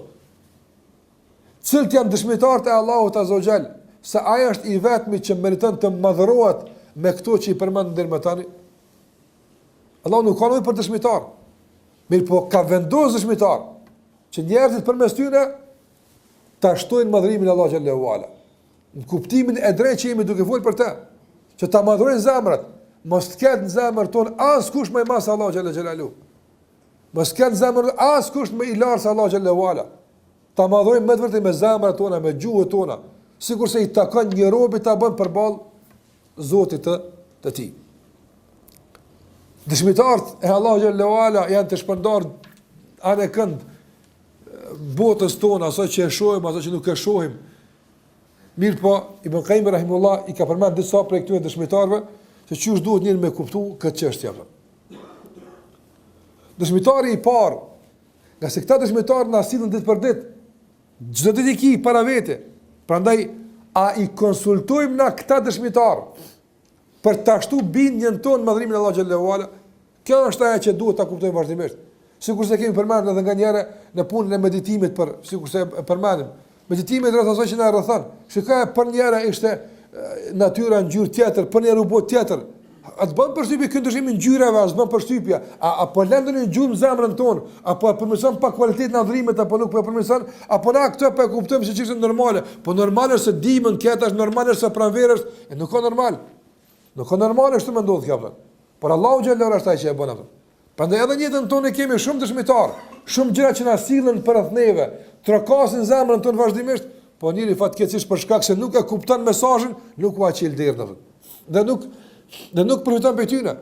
Cilët janë dëshmitarët e Allahut azza xal? Se aja është i vetmi që meriton të madhërohet me këto që i përmendën deri më tani. Allah nuk ka nevojë për dëshmitar. Mirë po ka vendosur dëshmitar që njerëzit përmes tyre ta shtojnë madhërimin e Allah xhallahu ala. Në kuptimin e drejtë që jemi duke folur për të, që ta madhrojnë zemrat, mos të ketë në zemrën tonë askush më i madh se Allah xhallahu. Mos ketë në zemrën askush më i lartë se Allah xhallahu ala. Ta madhrojmë me vërtet me zemrat tona, me gjuhën tona. Sikur se i takon një robi ta bën përballë Zotit të tij. Dëshmitarët e Allahu xhallahu ala janë të shpërndar anë kënd botës tonë, aso që e shohim, aso që nuk e shohim. Mirë po, Ibn Qayyim rahimullah i ka përmend disa prej këtyre dëshmitarëve se çu duhet njëri me kuptu këtë çështje. Dëshmitari i parë, nga se këta dëshmitarë na sillen ditë për ditë, çdo ditë iki para vete. Prandaj, a i konsultojmë na këta dëshmitar për të ashtu bindjen tonë madhrimin e Allah xhallahu ala? Kjo është ajo që duhet ta kuptojmë vazhdimisht. Sikur se kemi përmendur edhe nganjëherë në punën e meditimit për, sikur se përmendim, meditimi rreth asaj që na rrethon. Shikoj për njëra ishte natyra në ngjyrë tjetër, për një robot tjetër. A të bën përshtypje këndëshimi ngjyrave, as bën përshtypje, apo lëndën në gjurmë zemrën tonë, apo përmirëson pa cilësitë në adhurimet, apo nuk po përmirëson, apo na këtë po e kuptojmë se ç'është normale, po normale është se dimën këta është normale se pranverës, e nuk ka normal. Nuk ka normale është të ndodh kjo. Por Allahu xhallahu ala është ai që e bën atë. Prandaj edhe në jetën tonë kemi shumë dëshmitar, shumë gjëra që na sillen përreth neve, trokasin zemrën tonë vazhdimisht, po njëri fatkeqësisht për shkak se nuk e kupton mesazhin, nuk u aqil derdhën. Dhe nuk përfiton për tyne.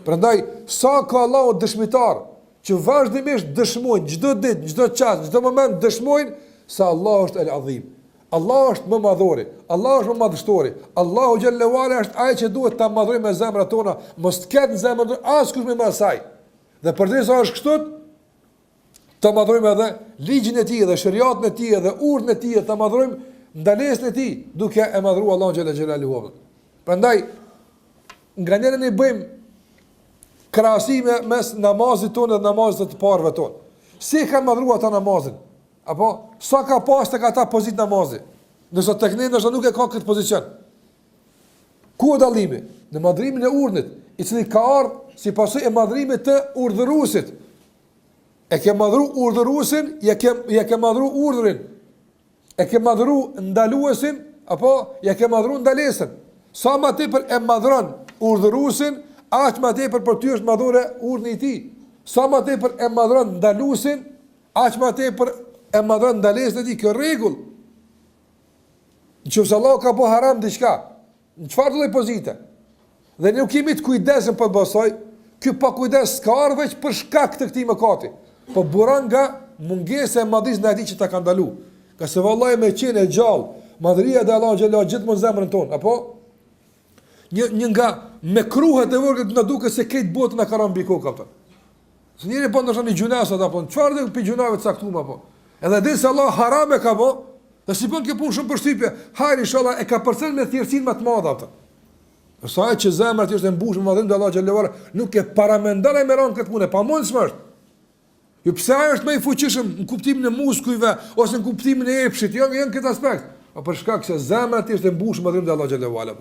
Prandaj, sa ka Allahu dëshmitar që vazhdimisht dëshmojnë, çdo ditë, çdo çast, çdo moment dëshmojnë se Allah është el-Azim. Allah është më madhori, Allah është më madhështori. Allahu xhallahu ala është ai që duhet ta madhrojmë me zemrat tona, mos të ketë në zemrën tonë askush më pas saj. Dhe përderisa është kështu, ta madhrojmë edhe ligjin e tij, dhe shariatin e tij, dhe urdhën e tij, ta madhrojmë ndalesën e tij, duke e madhruar Allahu xhallahu. Prandaj nga njëre ne bëjmë krahasime mes namazit tonë dhe namazit të parëve tonë. Si kanë madhruar ata namazin? Apo sa ka pas tek ata pozit namazi? Nëse tek ne ndoshta nuk e ka këtë pozicion. Ku është dallimi? Në madhrimin e urdhit, i cili ka ardhur si pasojë e madhrimit të urdhëruesit. E ke madhru urdhëruesin, ja ke madhru urdhrin. E ke madhru ndaluesin, apo ja ke madhru ndalesën. Sa më tepër e madhron urdhëruesin, aq më tepër për ty është madhore urdhni i tij. Sa më tepër e madhron ndaluesin, aq më tepër e madhron ndalesën e tij. Kjo rregull. Nëse Allah ka bëu haram diçka, në çfarë lloj pozite? Dhe ne nuk kemi të kujdesëm për bësoj, ky pa kujdes s'ka ardhur veç për shkak të këtij mëkati. Po buron nga mungesa e madhërisë ndaj atij që ta ka ndaluar. Ka se vallahi me qenë e gjallë, madhëria e Allahut xhallahu gjithmonë zemrën tonë, apo një nga me kruhet e vërtet na duket se këtë botë na ka rënë mbi kokë ato. Se njëri po ndoshta një gjunasa apo çfarë do pi gjunave të caktuar apo. Edhe dhe se Allah haram e ka bë, dhe si bën kjo punë shumë përshtypje, hajri inshallah e ka përcjell me thirrsinë më të madhe ato. Sa që zemra ti është e mbushur me madhërinë e Allahut xhallahu ala, nuk e paramendon e meron këtë punë, pamundshme është. Jo pse ai është më i fuqishëm në kuptimin e muskujve ose në kuptimin e epshit, jo në këtë aspekt, por për shkak se zemra ti është e mbushur me madhërinë e Allahut xhallahu ala.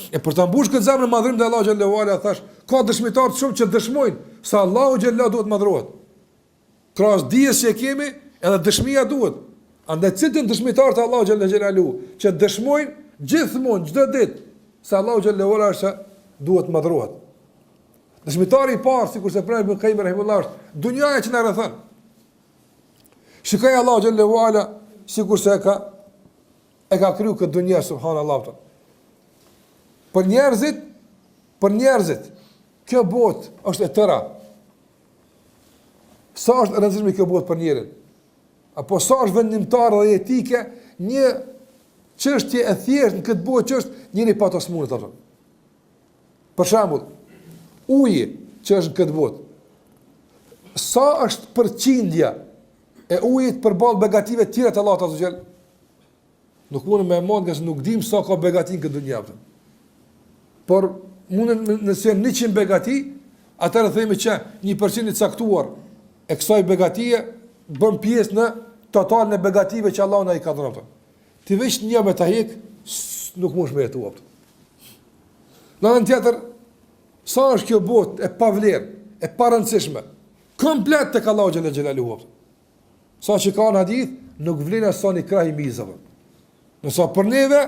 E për ta mbushur këtë zemrë madhërinë e Allahut xhallahu ala, thash, ka dëshmitar të shumë që dëshmojnë se Allahu xhallahu duhet madhrohet. Krahas dijes që kemi, edhe dëshmia duhet. Andaj cilën dëshmitar të Allahu xhallahu që dëshmojnë gjithmonë çdo ditë se Allahu xhallahu ala duhet madhrohet. Dëshmitari i parë, sikur se pranë Ibn Qayyim rahimullah, dunjaja që na rrethon. Shikoj Allahu xhallahu ala sikur se e ka kriju këtë dunjë subhanallahu. Për njerëzit, kjo botë është e tëra. Sa është e rëndësishme kjo botë për njerin? Apo sa është vendimtare dhe etike një çështje e thjeshtë në këtë botë që është njëri pa të smunit atë. Për shembull, uji që është në këtë botë. Sa është përqindja e ujit përballë begative të tjera të Allahut azza xal? Nuk mundem me mend që nuk dim sa ka begati në këtë dunjë. Por mundem nëse 100 begati, atëherë themi që 1% i caktuar e kësaj begatie bën pjesë në totalin e begative që Allahu na i ka dhënë. Ti veç një me ta hek, nuk mund të jetuar. Në anën tjetër, sa është kjo botë e pavlerë, e parëndësishme, komplet tek Allahu xhalla xhelaluhu. Sa që ka në hadith, nuk vlen as sa një krah i mizave. Nësa për neve,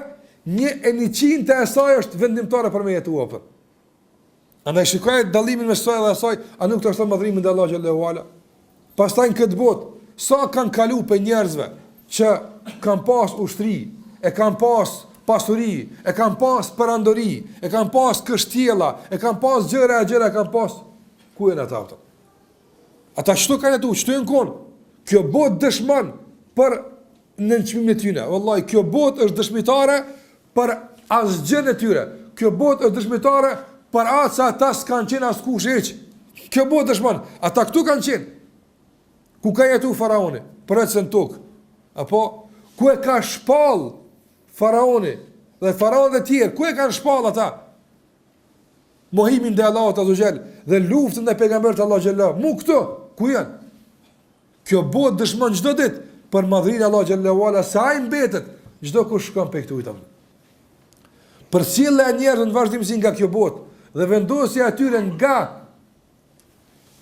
1/100 e saj është vendimtare për me jetuar. Andaj shikoj dallimin me saj dhe asaj, a nuk të është të madhrimin dhe Allah xhallahu ala. Pastaj në këtë botë, sa kanë kalu për njerëzve që kanë pas ushtri, e kanë pas pasuri, e kanë pas perandori, e kanë pas kështjela, e kanë pas gjëra, e kanë pas, ku e në ata ata? Ata qëtu kanë jetu, qëtu e në konë? Kjo botë dëshman për nënçmimin e tyre. Wallahi, kjo botë është dëshmitare për asgjën e tyre. Kjo botë është dëshmitare për atë se ata s'kanë qenë askush hiç. Kjo botë dëshman. Ata këtu kanë qenë. Ku ka jetu faraoni? Për vetë në tokë. Apo ku e ka shpall faraoni dhe faraonët e tjerë? Ku e kanë shpall ata? Mohimin dhe Allahut azza xal dhe luftën e pejgamberit Allah xhallahu. Mu këtu, ku janë? Kjo botë dëshmon çdo ditë për madhrinë Allah xhallahu ala sa ai mbetet çdo kush shkon pe këtu i tam. Përcjellja e njerëzve në vazhdimsi nga kjo botë dhe vendosja e tyre nga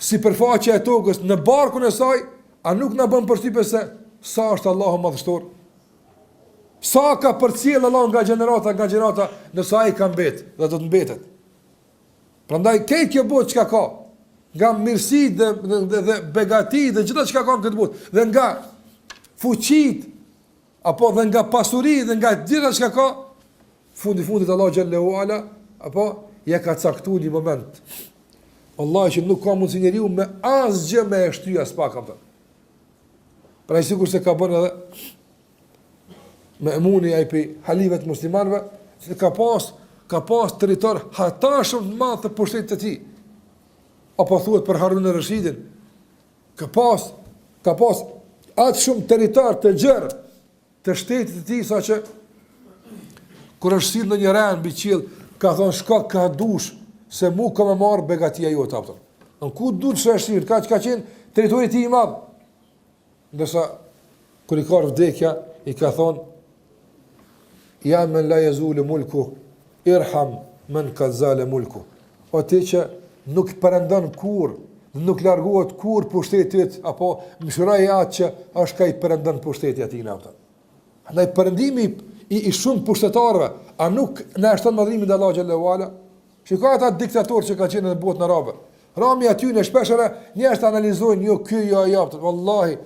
sipërfaqja e tokës në barkun e saj, a nuk na bën përshtypje se sa është Allahu madhështor? Sa ka përcjell Allah nga gjenerata nëse ai ka mbet dhe do të mbetet. Prandaj kjo botë çka ka? Nga mirësi dhe begati dhe gjitha që ka në këtë botë, dhe nga fuqit, apo dhe nga pasuri, dhe nga gjitha që ka, fundit Allah xhallahu ala, apo ja ka caktu një moment. Allah që nuk ka mundësi njeriu me asgjë me e shtyja s'pak apëta. Pra i sikur se ka bërë edhe me emuni ai pe halivet muslimanëve, se ka pas territor hatashëm të madh të pushtetit të tij. Apo thuhet për Harun e Rashidin, ka pas atë shumë territor të gjerë të shtetit të tij, saqë kur është sill në një ran mbi qiell, ka thonë shko ka dush se mu ka më marr begatia jote apo. Në ku duhet të shërsir, ka qenë territori i tij i madh. Ndërsa kur i ka vdekja, i ka thonë ja men la yazul mulku irham man qad zala mulku. O ti që nuk përëndon kur, nuk largohet kur pushtetit, apo mëshiroj atë që është ka i përëndon pushtetit ati në avta. Andaj përëndimi i shumë pushtetarëve, a nuk në eshton madhrimin dhe Allah xhallahu ala? Shikoj ata diktatorë që ka qenë në botën arabe. Rami aty në shpeshëre, njerëzit analizojnë, jo ky, jo ajo. Wallahi,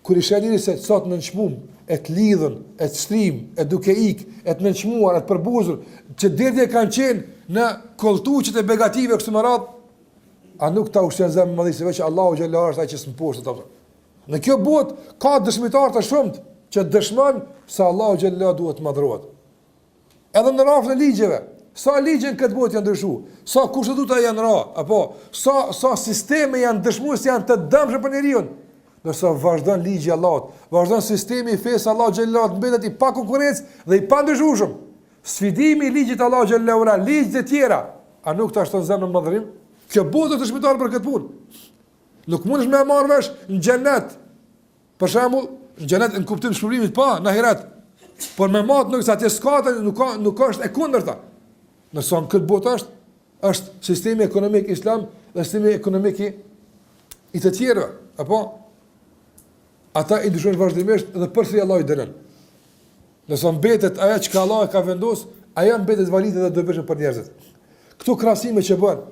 kur i shëniri se sot në nënçmum, e të lidhën, e të shtrim, e duke ik, e të nënçmuar, e të përbuzur, që derdje kanë qenë në kolltuqet e begative kështu me radhë, a nuk ta ushqen zemrën madhësi veç Allahu xhallahu është ai që s'mposhtet ato. Në kjo botë ka dëshmitar të shumtë që dëshmojnë se Allahu xhallahu duhet të madhrohet. Edhe në rrafën e ligjeve, sa ligje në këtë botë janë ndryshuar, sa kushtetuta janë ra, apo sa sisteme janë dëshmuar se janë të dëmshme për njeriu. Nëse vazhdon ligji i Allahut, vazhdon sistemi i fesë Allahu xhallahu mbetet i pa konkurrencë dhe i pa ndryshueshëm. Sfidimi i ligjit Allahu xhallahu ala ligjet e tjera, a nuk ta shton zemrën madhrim? Kjo botë të shpëtar për këtë punë. Nuk mundesh me marrë vesh në xhenet. Për shembull, në xhenet në kuptim shpërimit pa, në ahiret. Por me mat nuk sa të skatë, nuk është e kundërta. Nëse në këtë botë është sistemi ekonomik islam dhe sistemi ekonomik i të tjerëve, apo ata i dyshojnë vazhdimisht dhe përsëri Allah i dënon. Nëse mbetet ajo që Allah e ka vendosur, ajo mbetet valide dhe dobishme për njerëzit. Këto krahasime që bën,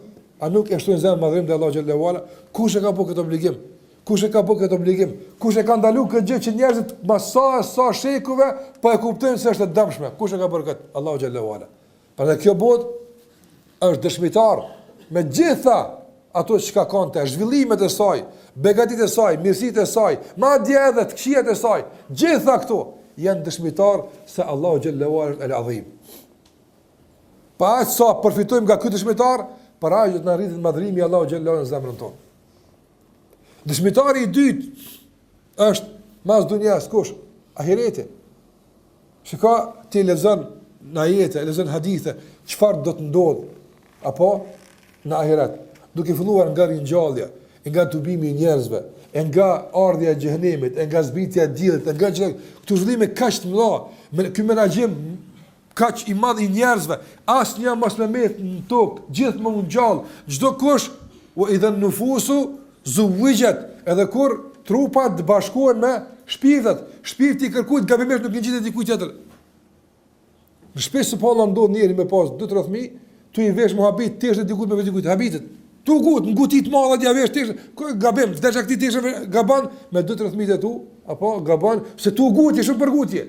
a nuk e shtojnë zemrën madhrim dhe Allah xhallahu ala? Kush e ka bërë këtë obligim? Kush e ka bërë këtë obligim? Kush e ka ndaluar këtë gjë që njerëzit mas sa shekuve po e kuptojnë se është e dëmshme? Kush e ka bërë këtë? Allah xhallahu ala. Prandaj kjo botë është dëshmitar me gjitha ato që ka konte, zhvillimet e saj, begatit e saj, mirësit e saj, madje edhe të këqijat e saj, gjitha këto janë dëshmitar se Allahu xhallahu ala është el-Azim. Pa aq sa përfitojmë nga ky dëshmitar, para që të na rritet madhrimi i Allahu xhallahu ala në zemrën tonë. Dëshmitari i dytë është mas dunjas kush? Ahireti. Shiko, ti lexon në ajete, lexon hadithe, çfarë do të ndodh apo në ahiret, duke filluar nga ringjallja, nga tubimi i njerëzve, nga ardhja e xhenemit, nga zbritja e diellit, nga këto zhvillime kaq të mëdha, ky menaxhim kaq i madh i njerëzve, asnjë mos më mbet në tokë, gjithmonë ngjall, çdo kush u idhan nufusu zuwijat, edhe kur trupat të bashkohen me shpirtat, shpirti kërkujt gabimisht nuk ngjitet dikujt tjetër. Në shpesh subhanallahu ndodh njëri me pas 2-3 fëmijë, tu i vesh muhabit, ti është dikujt me dikujt, habitet. Tu gut, ngutit madh dia vesh ti, gabim, vesh akti ti gaban me 2-3 fëmijë tu, apo gaban se tu guti shumë për gutje.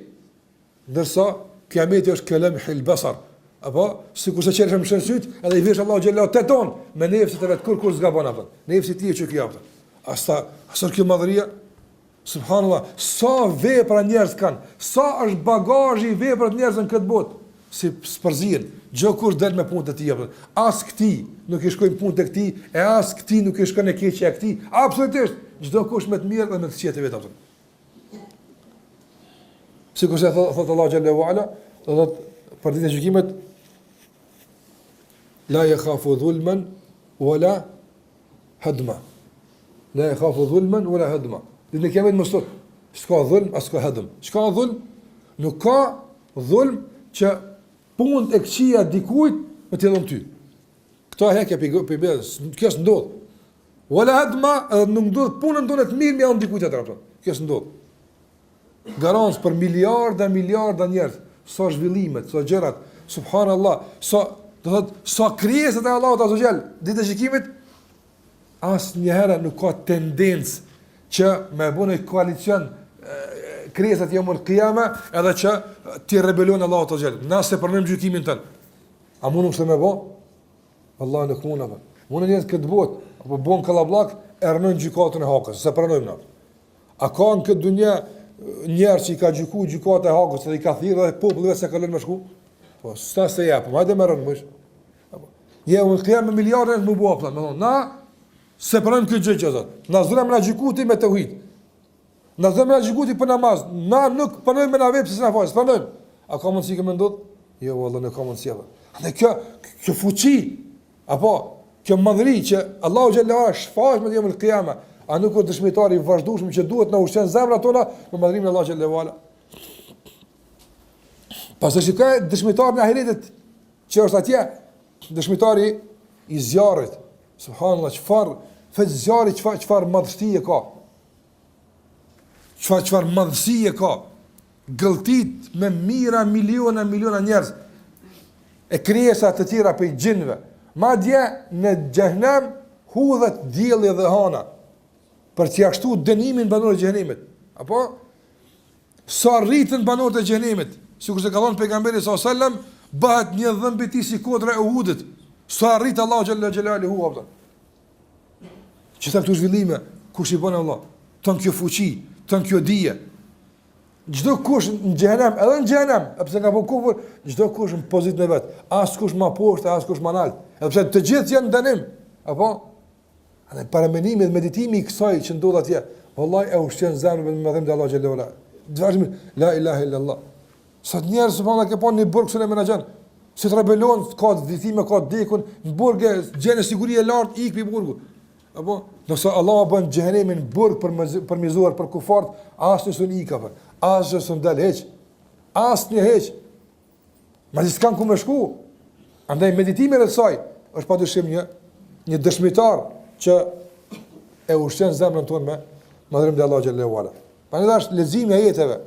Ndërsa kiameti është kalamhil basar, apo sikur se çelëshëm shënsyt, edhe i vesh Allahu xhallahu teton me nefsit e vet kur zgabon apo. Nefsi ti që kjo apo. Asta kjo madhëria, subhanallah, sa vepra njerëz kanë, sa është bagazhi i veprat njerëz në këtë botë, si spërzien, gjë kush del me punët e tij apo. As këti nuk i shkojnë punët e këtij, e as këti nuk i shkon e keqja e këtij. Absolutisht, çdo kush me të mirë dhe me të keqet e vet apo. Sikur se thot Allah xhallahu ala, do të për ditën e gjykimit la yakhafu dhulman wala hadma. La yakhafu dhulman wala hadma. Dhe kemi të mosot, s'ka dhulm, as ka hadm. S'ka dhulm, nuk ka dhulm që punët e këqija dikujt me të dhon ty. Kto hekë pe bez, kjo s'ndodh. Wala hadma, nuk ndodh punën tonë të mirë me an dikujt tjetër apo. Kjo s'ndodh. Garancë për miliarda njerëz, sa zhvillimet, sa gjërat, subhanallahu, sa krijesat e Allahut azza xal, ditë e gjykimit asnjëherë nuk ka tendencë që me bënë koalicion krijesat jomul qiyama, edhe që ti rebelion Allahut azza xal. Nëse pranojmë gjykimin tën, a mundum se me bë? Wallahi nuk mundam. Mundën njerëz këtë botë, apo bën kallabllak, e rënojnë gjykatën e Hakës, se pranojmë na. A ka në këtë dunjë njerëz që i ka gjykuar gjykata e Hakës dhe i ka thirrë edhe popullit se ka lënë me shku? Po sa se japëm, hajde më rënë mësh. Apo jemul qiyama miliardë më bua plan, më thonë, na se pranojmë këtë gjë që zot. Na zëram na gjykuti me tauhid. Na zëram na gjykuti për namaz. Na nuk pranojmë me na vepse se na fal, pranojmë. A ka mundësi që më ndodh? Jo, vallahi nuk ka mundësi apo. Dhe kjo fuqi apo kjo madhëri që Allahu xhallahu ala shfaq me jemul qiyama, a nuk është dëshmitari i vazhdueshëm që duhet na ushqen zemrat tona me madhërimin e Allahu xhallahu ala. Pastaj shikoj dëshmitarin e ahiretit që është atje, dëshmitari i zjarrit. Subhanallah, çfarë zjarri, çfarë madhësie ka. Çfarë madhësie ka. Gëlltit me mira miliona njerëz. E krijesa të tjera për gjinëve. Madje në xhenem hudhet dielli dhe hana për t'ia shtuar dënimin banorëve të xhenemit. Apo sa rritën banorët e xhenemit, sikur se ka thënë pejgamberi sallallahu alajhi wasallam, bëhet një dhëmbëti si kodra e Uhudit. Sa rrit Allahu xhallaxhelaluhu apo. Çfarë këto zhvillime, kush i bën Allah? Ton kjo fuqi, ton kjo dije. Çdo kush në xhenem, edhe në xhenem, pse ka bën kufur, çdo kush në pozitën e vet. As kush më poshtë, as kush më lart. Edhe pse të gjithë janë dënim, apo ana para menimit, meditimi i kësaj që ndodh atje, vallahi e ushqen zemrën me madhrim të Allahu xhallahu ala. Dëvajmë la ilaha illa Allah. Sot njerëz subhanallahu ke punë në burg se menaxhan. Si të rebelon, ka dhithime, ka dekun, në burgë, gjenë siguri e lartë, ikë për burgu. Apo, nëse Allah bën xhenemin burg për mizuar, për kufart, asë nësë në ikë, asë nësë në delë heq, asë një heq. Ma si s'kanë ku me shku. Andaj meditimin e të saj, është pa dyshim një dëshmitar që e ushqen zemrën tonë me madhërim dhe Allah xhallahu ala. Pa në dash leximi e jetëve,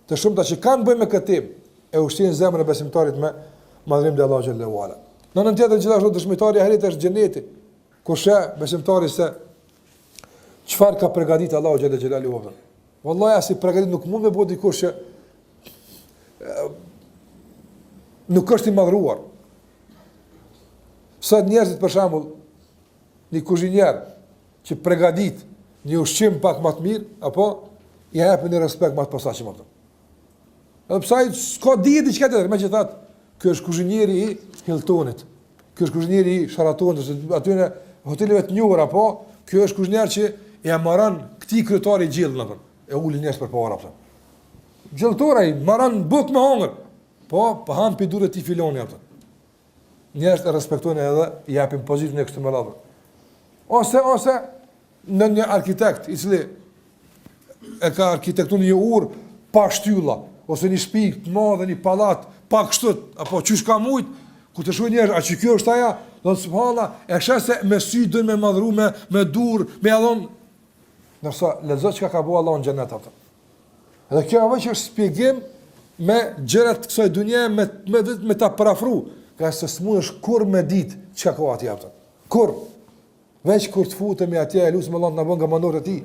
të shumta që kanë bëjmë me këtë tim, e ushqen zemrën e besimtarit me madhërim dhe Allah xhallahu ala. Në nën tjetër gjithashtu dëshmitari i ahiretit është xheneti, ku sheh besimtari se çfarë ka përgatitur Allahu xhallahu ala. Wallahi as i përgatit nuk mund me bëu dikush që nuk është i madhruar. Sot njerëzit për shembull, një kuzhinier që përgatit një ushqim pak më të mirë, apo i japin një respekt më të posaçëm atë. Edhe pse ai s'ka dije diçka tjetër, megjithatë, ky është kuzhinieri i Hiltonit. Ky është kuzhinieri i Sheratonit, aty në hoteleve të njohura, apo ky është kuzhinier që e marrën këtij kryetari i gjellën atë. E ulin njerëz për para atë. Gjelltori marrën bukë me hongër. Po hampi durët i filoni atë. Njerëz e respektojnë edhe i japin pozitën e kësaj mëdha. Ose në një arkitekt i cili e ka arkitektunë një urë pa shtylla, ose një shtëpi të madhe, një pallat pa kështu, apo çysh ka mujt, ku të shohin njerëz, a që kjo është aja, do subhanallah, e shese me sy dën me madhru me dur, me allon, ndërsa lexo çka ka bëu Allahu në xhenet atë. Edhe kjo veç është shpjegim me gjërat kësaj dunje me ta parafru, ka se smuesh kur me ditë çka ka aty atë. Kur veç kur të futemi atje, e lutem Allah na bën nga manorët e tij.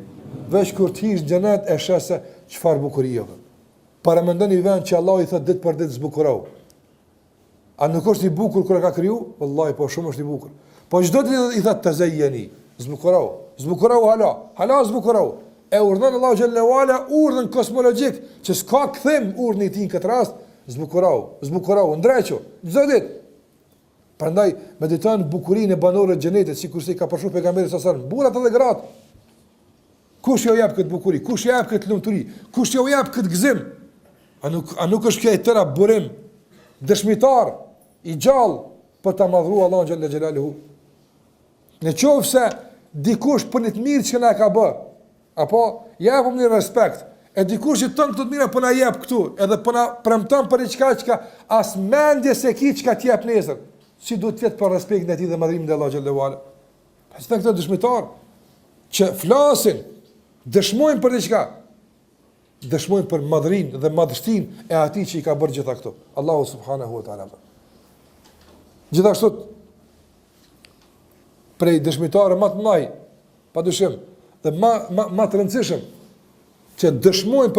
Veç kur të hish në xhenet e shese çfarë bukurie atë. Para mendoni vend që Allah i thot ditë për ditë zbukurau. A nuk është i bukur kur e ka kriju? Wallahi po shumë është i bukur. Po çdo ditë i thot tazayeni, zbukurau. Zbukurau hala zbukurau. E urdhën Allahu xhallahu ala urdhën kozmologjik që s'ka kthim urdhni i tij në këtë rast, zbukurau, ndreqo. Çdo ditë. Prandaj mediton bukurinë e banorëve të xhenetit, sikur se i ka përshuar pejgamberi sallallahu alajhi wasallam, burrat edhe gratë. Kush jo jap këtë bukuri, kush jap këtë lumturi, kush jo jap këtë gëzim? A nuk është kjo e tëra burim dëshmitar i gjallë për ta madhruar Allahu xhalla xhelaluhu? Në qoftë se dikush për një të mirë që na ka bë, apo japum një respekt, e dikush që ton këto të mira po na jep këtu, edhe po na premton për diçka që as mendje se ki çka të jap nesër, si duhet të jetë për respektin e tij dhe madhrimin e Allahu xhallahu ala. Pastaj këto dëshmitar që flasin, dëshmojnë për diçka, dëshmojnë për madhrinë dhe madhështinë e atij që i ka bërë gjitha këto, Allahu subhanahu wa taala. Gjithashtu prej dëshmitarëve më të mëdhenj, padyshim, dhe më të rëndësishëm që dëshmojnë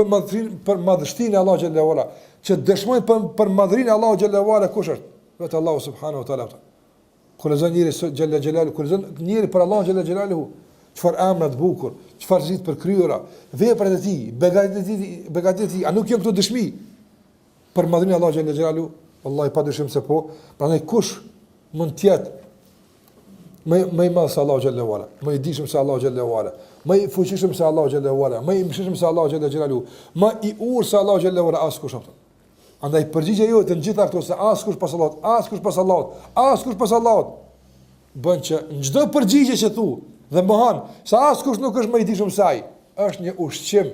për madhështinë e Allahu xhallahu ala, që dëshmojnë për madhrinë e Allahu xhallahu ala, kush është? Vetë Allahu subhanahu wa taala. Kur zon njëri xhallahu xhelalu, kur zon njëri për Allahu xhallahu xhelalu, çfarë emra të bukur, çfarë zgjidh për kryera, veprat e tij, begatit e tij, a nuk janë këto dëshmi për madhrinë e Allahu xhallahu xhelalu? Wallahi padyshim se po. Prandaj kush mund të jetë më i madh se Allahu xhallahu ala, më i dijshëm se Allahu xhallahu ala, më i fuqishëm se Allahu xhallahu ala, më i mëshirshëm se Allahu xhallahu xhelalu, më i urtë se Allahu xhallahu ala, askush atë. Andaj përgjigja jote në gjitha këto se askush pas Allahut, askush pas Allahut, askush pas Allahut, bën që në çdo përgjigje që thu dhe mohon se askush nuk është më i dijshëm se ai, është një ushqim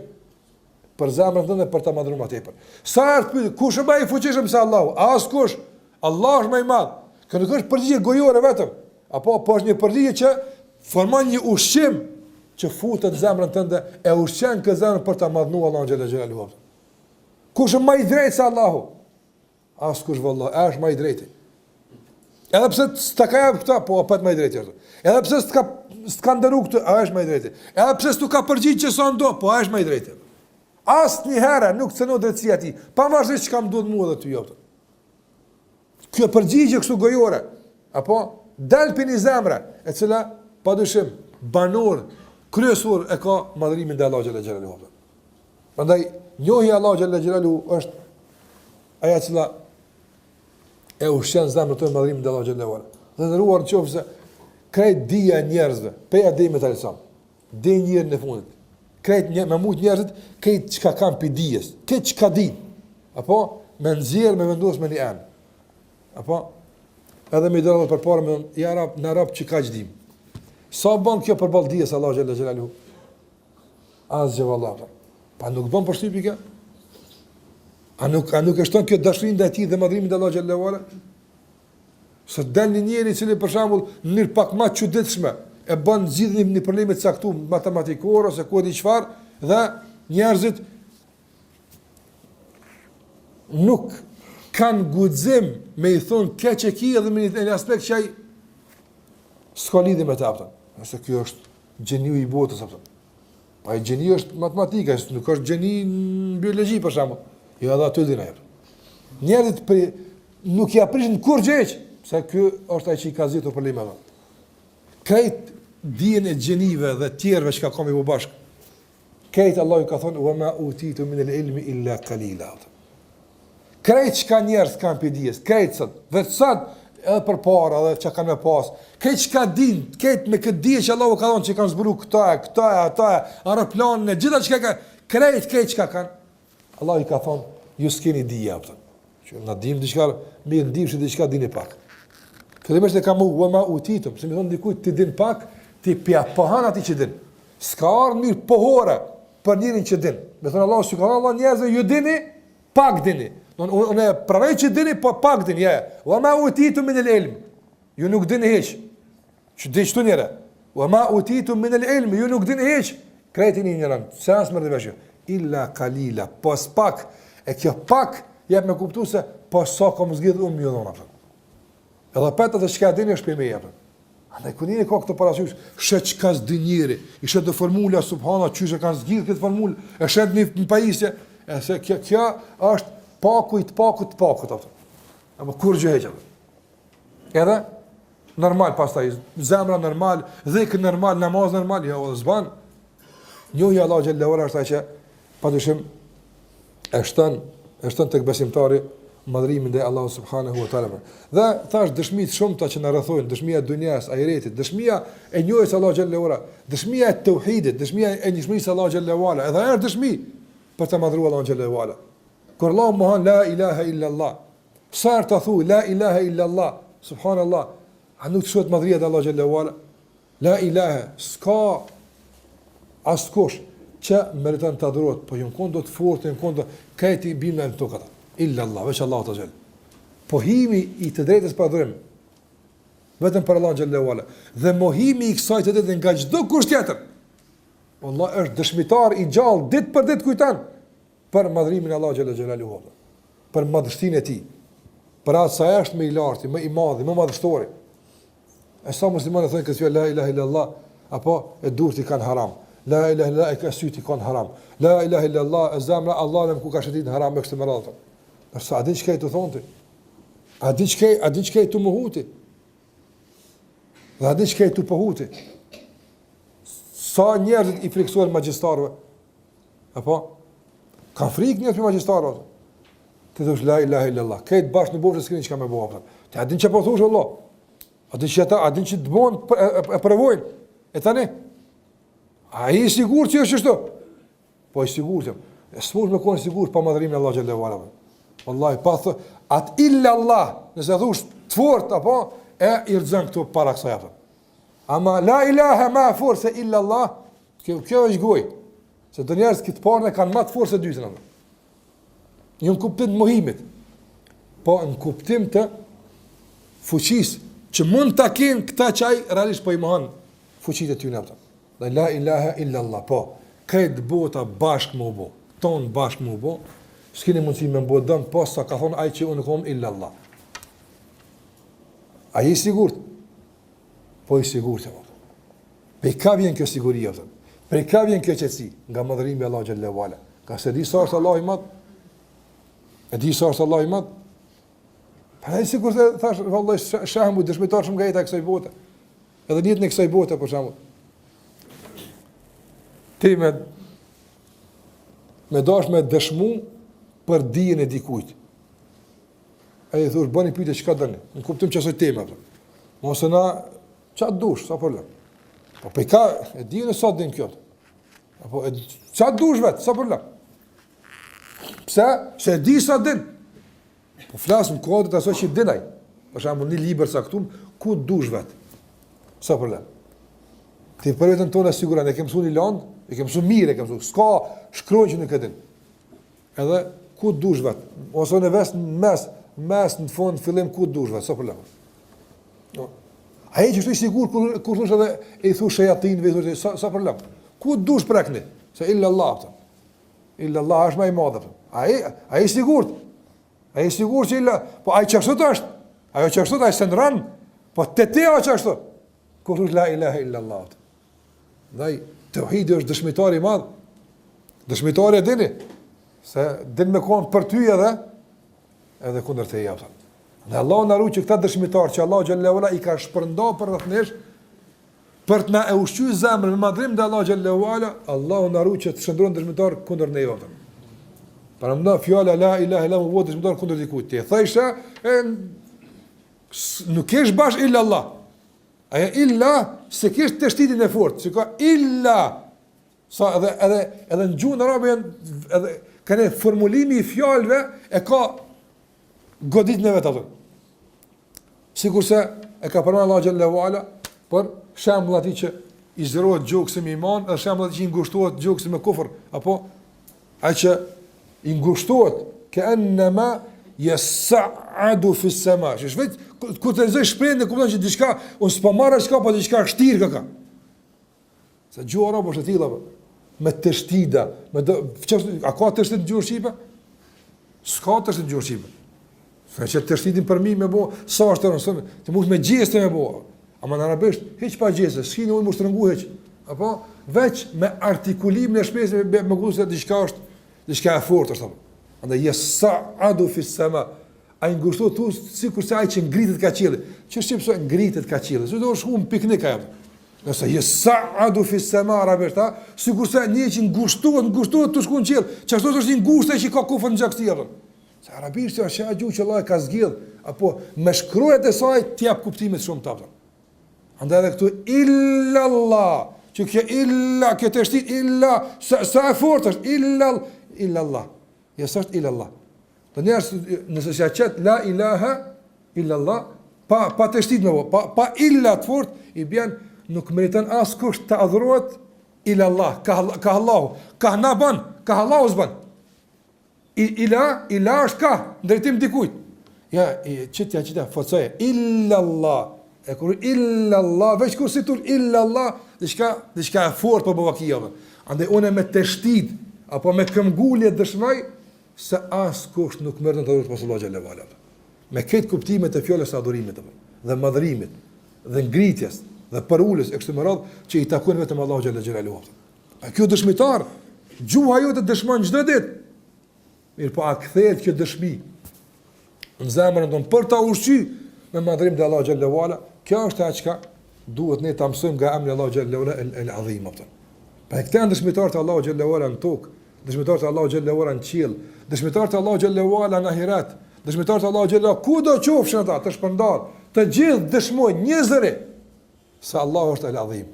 për zemrën tënde për ta madhruar më tepër. Sa të pyet kush është më i fuqishëm se Allahu? Askush. Allah është më i madh. Kjo nuk është përgjigje gojore vetëm, apo po është një përgjigje që formon një ushqim që futet në zemrën tënde, e ushqen këtë zemrën për ta madhnuar Allahun xhallahu xhelalu. Kush është më i drejtë se Allahu? Askush vallahi, është më i drejti. Edhe pse s'ta ka jap këta, po apo më i drejti është. Edhe pse s'ka ndëru këtë, është më i drejti. Edhe pse s'u ka përgjigj që sa ndo, po është më i drejti. Asnjëherë nuk cënon drejtësia e tij, pavarësisht çka më duhet mua dhe ty jot. Kjo përgjigje kështu gojore, apo dal pini zemra, e cila padyshim banor kryesor e ka madhrimin te Allahu xhallahu xhelalu. Prandaj njohja Allahu xhallahu xhelalu është ajo që e ushqen zemrën tonë madhrimin te Allahu xhallahu xhelalu. Dhe ndëruar nëse krejt dija e njerëzve, peja dimi të alësam, dhe njërë në fundit, krejt me mujt njerëzit, krejt qka kam për dijes, krejt qka din, apo me nëzirë, me vendosë me një enë, apo edhe me i dërë dhe për parë, në arab që ka gjdim. Sa ban kjo për balë dijes, Allah xhallahu xhelalu? Asgjë vallahi. Pa nuk ban për shtypi kjo? A nuk është tonë kjo dashurinë ndaj tij dhe madhrimin te Allah xhallahu ala? Së del një njeri i cili për shembull në mënyrë pak më të çuditshme e bën zgjidhjen në probleme të caktuar matematikore ose ku di çfarë dhe njerëzit nuk kanë guxim me i thonë keq e ki edhe me një aspekt që ai s'ka lidhje me të aftën. Nëse kjo është gjeniu i botës apo. Pa i gjeni është matematika, nuk është gjeni në biologji për shembull. Jo edhe aty din ajo. Njerëzit nuk ja prishin kur gjë, Se ky është ai që I ka zgjitur problemet. Krejt dijen e gjenive dhe tjerëve që ka komi u bashk. Krejt Allah ju ka thonë, wa ma utitu min al-ilmi illa qalila. Krejt që ka njerës kanë për dijes, krejt sot, vetë sot, edhe për para, edhe që kanë me pas, krejt që ka din, krejt me këtë dije që Allah u ka thonë, që kanë zburu këta, aeroplanën e gjitha që ka krejt që ka kanë, Allah ju ka thonë, ju s'keni dije, që na dim diçka, mirë ndim që diçka dini pak. Fillimisht e ka wa ma utitum, se më thonë dikujt ti din pak, ti pja pohan ati që din. S'ka ardhur mirë pohore për njërin që din. Me thonë Allah, që ka thonë Allah njerëzve, ju dini, pak dini. Unë pranoj që dini, po pak dini, ja. Wa ma utitum min al-ilm. Ju nuk dini hiç. Që di çtu njëra. Wa ma utitum min al-ilm, ju nuk dini hiç. Krejtini njëran, seans më rrëveshë. Illa qalila, pos pak. E kjo pak jep me kuptu se po sa kom zgjidh unë mjë dhona. Edhe petat e çka dini është për me jepën. Andaj kur njëri ka këtë parasysh, shet çka s'di njëri, i shet do formula subhana çysh e kanë zgjidh këtë formulë, e shet në pajisje, e se kjo është paku I të pakut ato. Apo kur gjë heq. Edhe normal pastaj zemra normal, dhikr normal, namaz normal, jo zban. Njohja Allah xhallahu ala është ai që padyshim e shton tek besimtari madhrimin dhe Allah subhanahu wa ta'ala. Dhe thash dëshmi të shumta që na rrethojnë, dëshmia e dunjas, ahiretit, dëshmia e njohjes Allah xhallahu ala, dëshmia e tauhidit, dëshmia e njohjes Allah xhallahu ala, edhe është dëshmi për të madhruar Allah xhallahu ala. Kur Allah mohan la ilaha illa Allah, sa të thuaj la ilaha illa Allah, subhanallah, a nuk shohet madhria e Allah xhallahu ala? La ilaha ska askush që meriton të adhurohet, po ju kondo të fortë, ju kondo këti bimë në tokë. Illa Allah, veç Allah të gjellë. Pohimi I të drejtës për adhurim, vetëm për Allah xhallahu ala, dhe mohimi I kësaj të drejtës nga çdo kusht tjetër, Allah është dëshmitar I gjallë, ditë për ditë kujtan, për madhrimin e Allah xhallahu ala, për madhështinë e tij, për atë sa është më I lartë, më I madhi, më madhështori. E sa muslimanë thonë që la ilaha illa Allah, apo e durti kanë haram. La ilaha illa Allah, e ka syti kanë haram. La ilaha illa Allah, e zemra Allah në ku ka shëtit në haram me kështë më radhë. Nërsa, a din që kaj të thonë ti? A din që kaj të mëhuti? Dhe a din që kaj të pëhuti? Sa njerëzit I friksuar magjistarëve? Apo? Kanë frikë njerëz për magjistarëve? Ti thush la ilaha illa Allah. Kajtë bashkë në bofë s'krini që ka me bofë. Ti a din që po thush Allah? A din që të bënë e përvojnë? E tani? A I sigur që është shto? Po I sigur që. E s'mur me konë sigur pa madhërimin e Allah xhallahu ala. Wallahi, pa thë, atë illa Allah, nëse thush të fort, apo, e I rëzën këtu para kësa japë. Ama la ilaha ma fort se illa Allah, kjo është goj. Se të njerës këtë parën e kanë ma të fort se dytën. Jo në kuptim të mohimit, po në kuptim të fuqis, që mund të kenë këta qaj, realisht po I mohon fuqit e ty në apëta. Dhe la ilaha illa Allah, po, këtë bota bashkë më bo, tonë bashkë më bo, s'kini mundësi me mbo dëmë, po sa ka thonë aj që unë kom illa Allah. A I sigurt? Po I sigurt, Prej ka vjen kjo siguria, prej ka vjen kjo qëtësi, nga madhërimi Allah xhallahu ala. Ka se di sa është Allah I madh, e di sa është Allah I madh, pa e sigur se thash, vallaj, shahmu, dëshmitar shumë nga jeta e kësaj bote, edhe njëtë në kësaj bote, për shembull. Ti me dash me dëshmu për dijen e dikujt. A I thush, bëni pyetje çka dëni, në kuptim që asoj tema. Mos na çat dush, sa problem. Po pe ka e dijen e sa din kjo. Apo e çat dush vet, sa problem. Pse? Se di sa din. Po flasim kodit asoj që dinaj. Për shembull, një libër saktum, ku dush vet. Sa problem. Ti për vetën tonë siguran, e ke mësuar një land, e ke mësuar mirë, e ke mësuar. S'ka shkruaj që nuk e din. Edhe ku dush vet. Ose në vest mes në fund fillim ku dush vet, sa problem. Jo. Ai që është I sigur kur thosh edhe I thosh shejatin vetë sa problem. Ku dush prekni? Se illa Allah. Illa Allah është më I madh. Ai sigurt. Ai sigurt që illa, po ai çfarë është? Ajo çfarë ai sendran? Po te çfarë? Kur thosh la ilaha illa Allah. Dhe tauhidi është dëshmitar I madh. Dëshmitari e dini se din me kon për ty edhe kundër te japta. Dhe Allahu na ruaj që këta dëshmitar që Allahu xhallahu ala I ka shpërndar për rreth nesh për të na e ushqyer zemrën me madhrim dhe Allahu xhallahu ala, Allahu na ruaj që të shndron dëshmitar kundër neve. Para më fjala la ilaha illa huwa dëshmitar kundër dikujt. Ti thëshë nuk kesh bash illa Allah. Aja illa se kesh të shtitin e fort, që ka illa sa edhe në gjuhën arabe edhe kanë formulimi I fjalëve e ka goditën e vet atë. Sikurse e ka përmendur Allahu xhallahu ala për shembull atij që I zërohet gjoksi me iman, edhe shembull atij që I ngushtohet gjoksi me kufër, apo ai që I ngushtohet ka'annama yas'adu fi as-sama. Shvet kur të lexoj shprehjen e kupton që diçka ose s'po marrë çka, po diçka shtir ka. Sa gjuha arabe është e tilla me të shtida, a ka të shtit në gjuhë shqipe? S'ka të shtit në gjuhë shqipe. Sa që të shtitin për mi me bo, sa është të rënësën, të mund me gjeste me bo, ama në arabisht, hiq pa gjeste, s'ki në ujë më shtrëngu heq, apo veç me artikulim në shpesë me gudu se diçka është, diçka e fort është, andë yas'adu fi as-sama, a I ngushtohet tu sikur se ai që ngritet ka qielli. Që shqipsoj ngritet ka qielli. S'do të shkojmë piknik ajo. Nëse yas'adu fi as-sama arabisht, sikur se një që ngushtohet të shkon në qiell. Çfarë është një ngushtë që ka kufër në gjakti. Se arabisht është ajo gjuhë që Allah ka zgjidh, apo me shkruajt e saj të jap kuptime shumë të tapta. Andaj edhe këtu illa Allah, që kjo illa, kjo të shtit illa, sa e fort është illa Allah. Ja sa është illa Allah. Të njerëz nëse s'ia qet la ilaha illa Allah, pa të shtit me pa illa të fort, I bjen nuk meriton askush të adhurohet illa Allah, ka Allahu, ka na ban, ka Allahu s'ban. Ila është ka, ndrejtim dikujt. Ja, qëtja, fëtësaje, illa Allah. E kur illa Allah, veç kur situr illa Allah, diçka e fort për bëvakia. Andaj une me të shtit, apo me këmgullje dëshmaj, se as kush nuk mërë në të dhurët pasë Allah xhallahu ala. Me këtë kuptimet e fjallës e adurimit, dhe madhërimit, dhe ngritjes, dhe përullës e kështë më radhë, që I takuen vetëm Allah xhallahu ala. A kjo dëshmitar, gjuha jote dëshman çdo ditë. Mirë po a kthehet kjo dëshmi në zemrën tonë për ta ushqyer me madhrim të Allah xhallahu ala, kjo është ajo që duhet ne ta mësojmë nga emri Allah xhallahu ala el-azim atë. Pra këta janë dëshmitarët e Allah xhallahu ala në tokë, dëshmitarët e Allah xhallahu ala në qiell, dëshmitarët e Allah xhallahu ala në ahiret, dëshmitarët e Allah xhallahu kudo qofshin ata të shpërndar, të gjithë dëshmojnë një zëri se Allah është el-azim.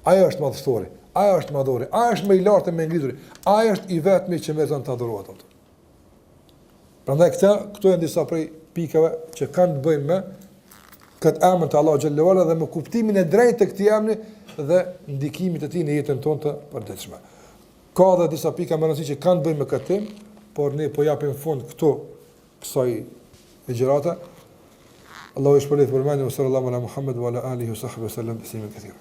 Ai është madhështori, ai është madhori, ai është më I lartë më ngritur, ai është I vetmi që meriton të adurohet atë. Prandaj këto janë disa prej pikave që kanë të bëjnë me këtë emër të Allahu xhallahu ala dhe me kuptimin e drejtë të këtij emri dhe ndikimit të tij në jetën tonë të përditshme. Ka edhe disa pika më rëndësishme që kanë të bëjnë me këtë temë, por ne po japim fund këto kësaj ligjërate. Allahu i shpëlbojë për mëndjen e sallallahu ala Muhammed wa ala alihi wa sahbihi sallam taslimen kathira.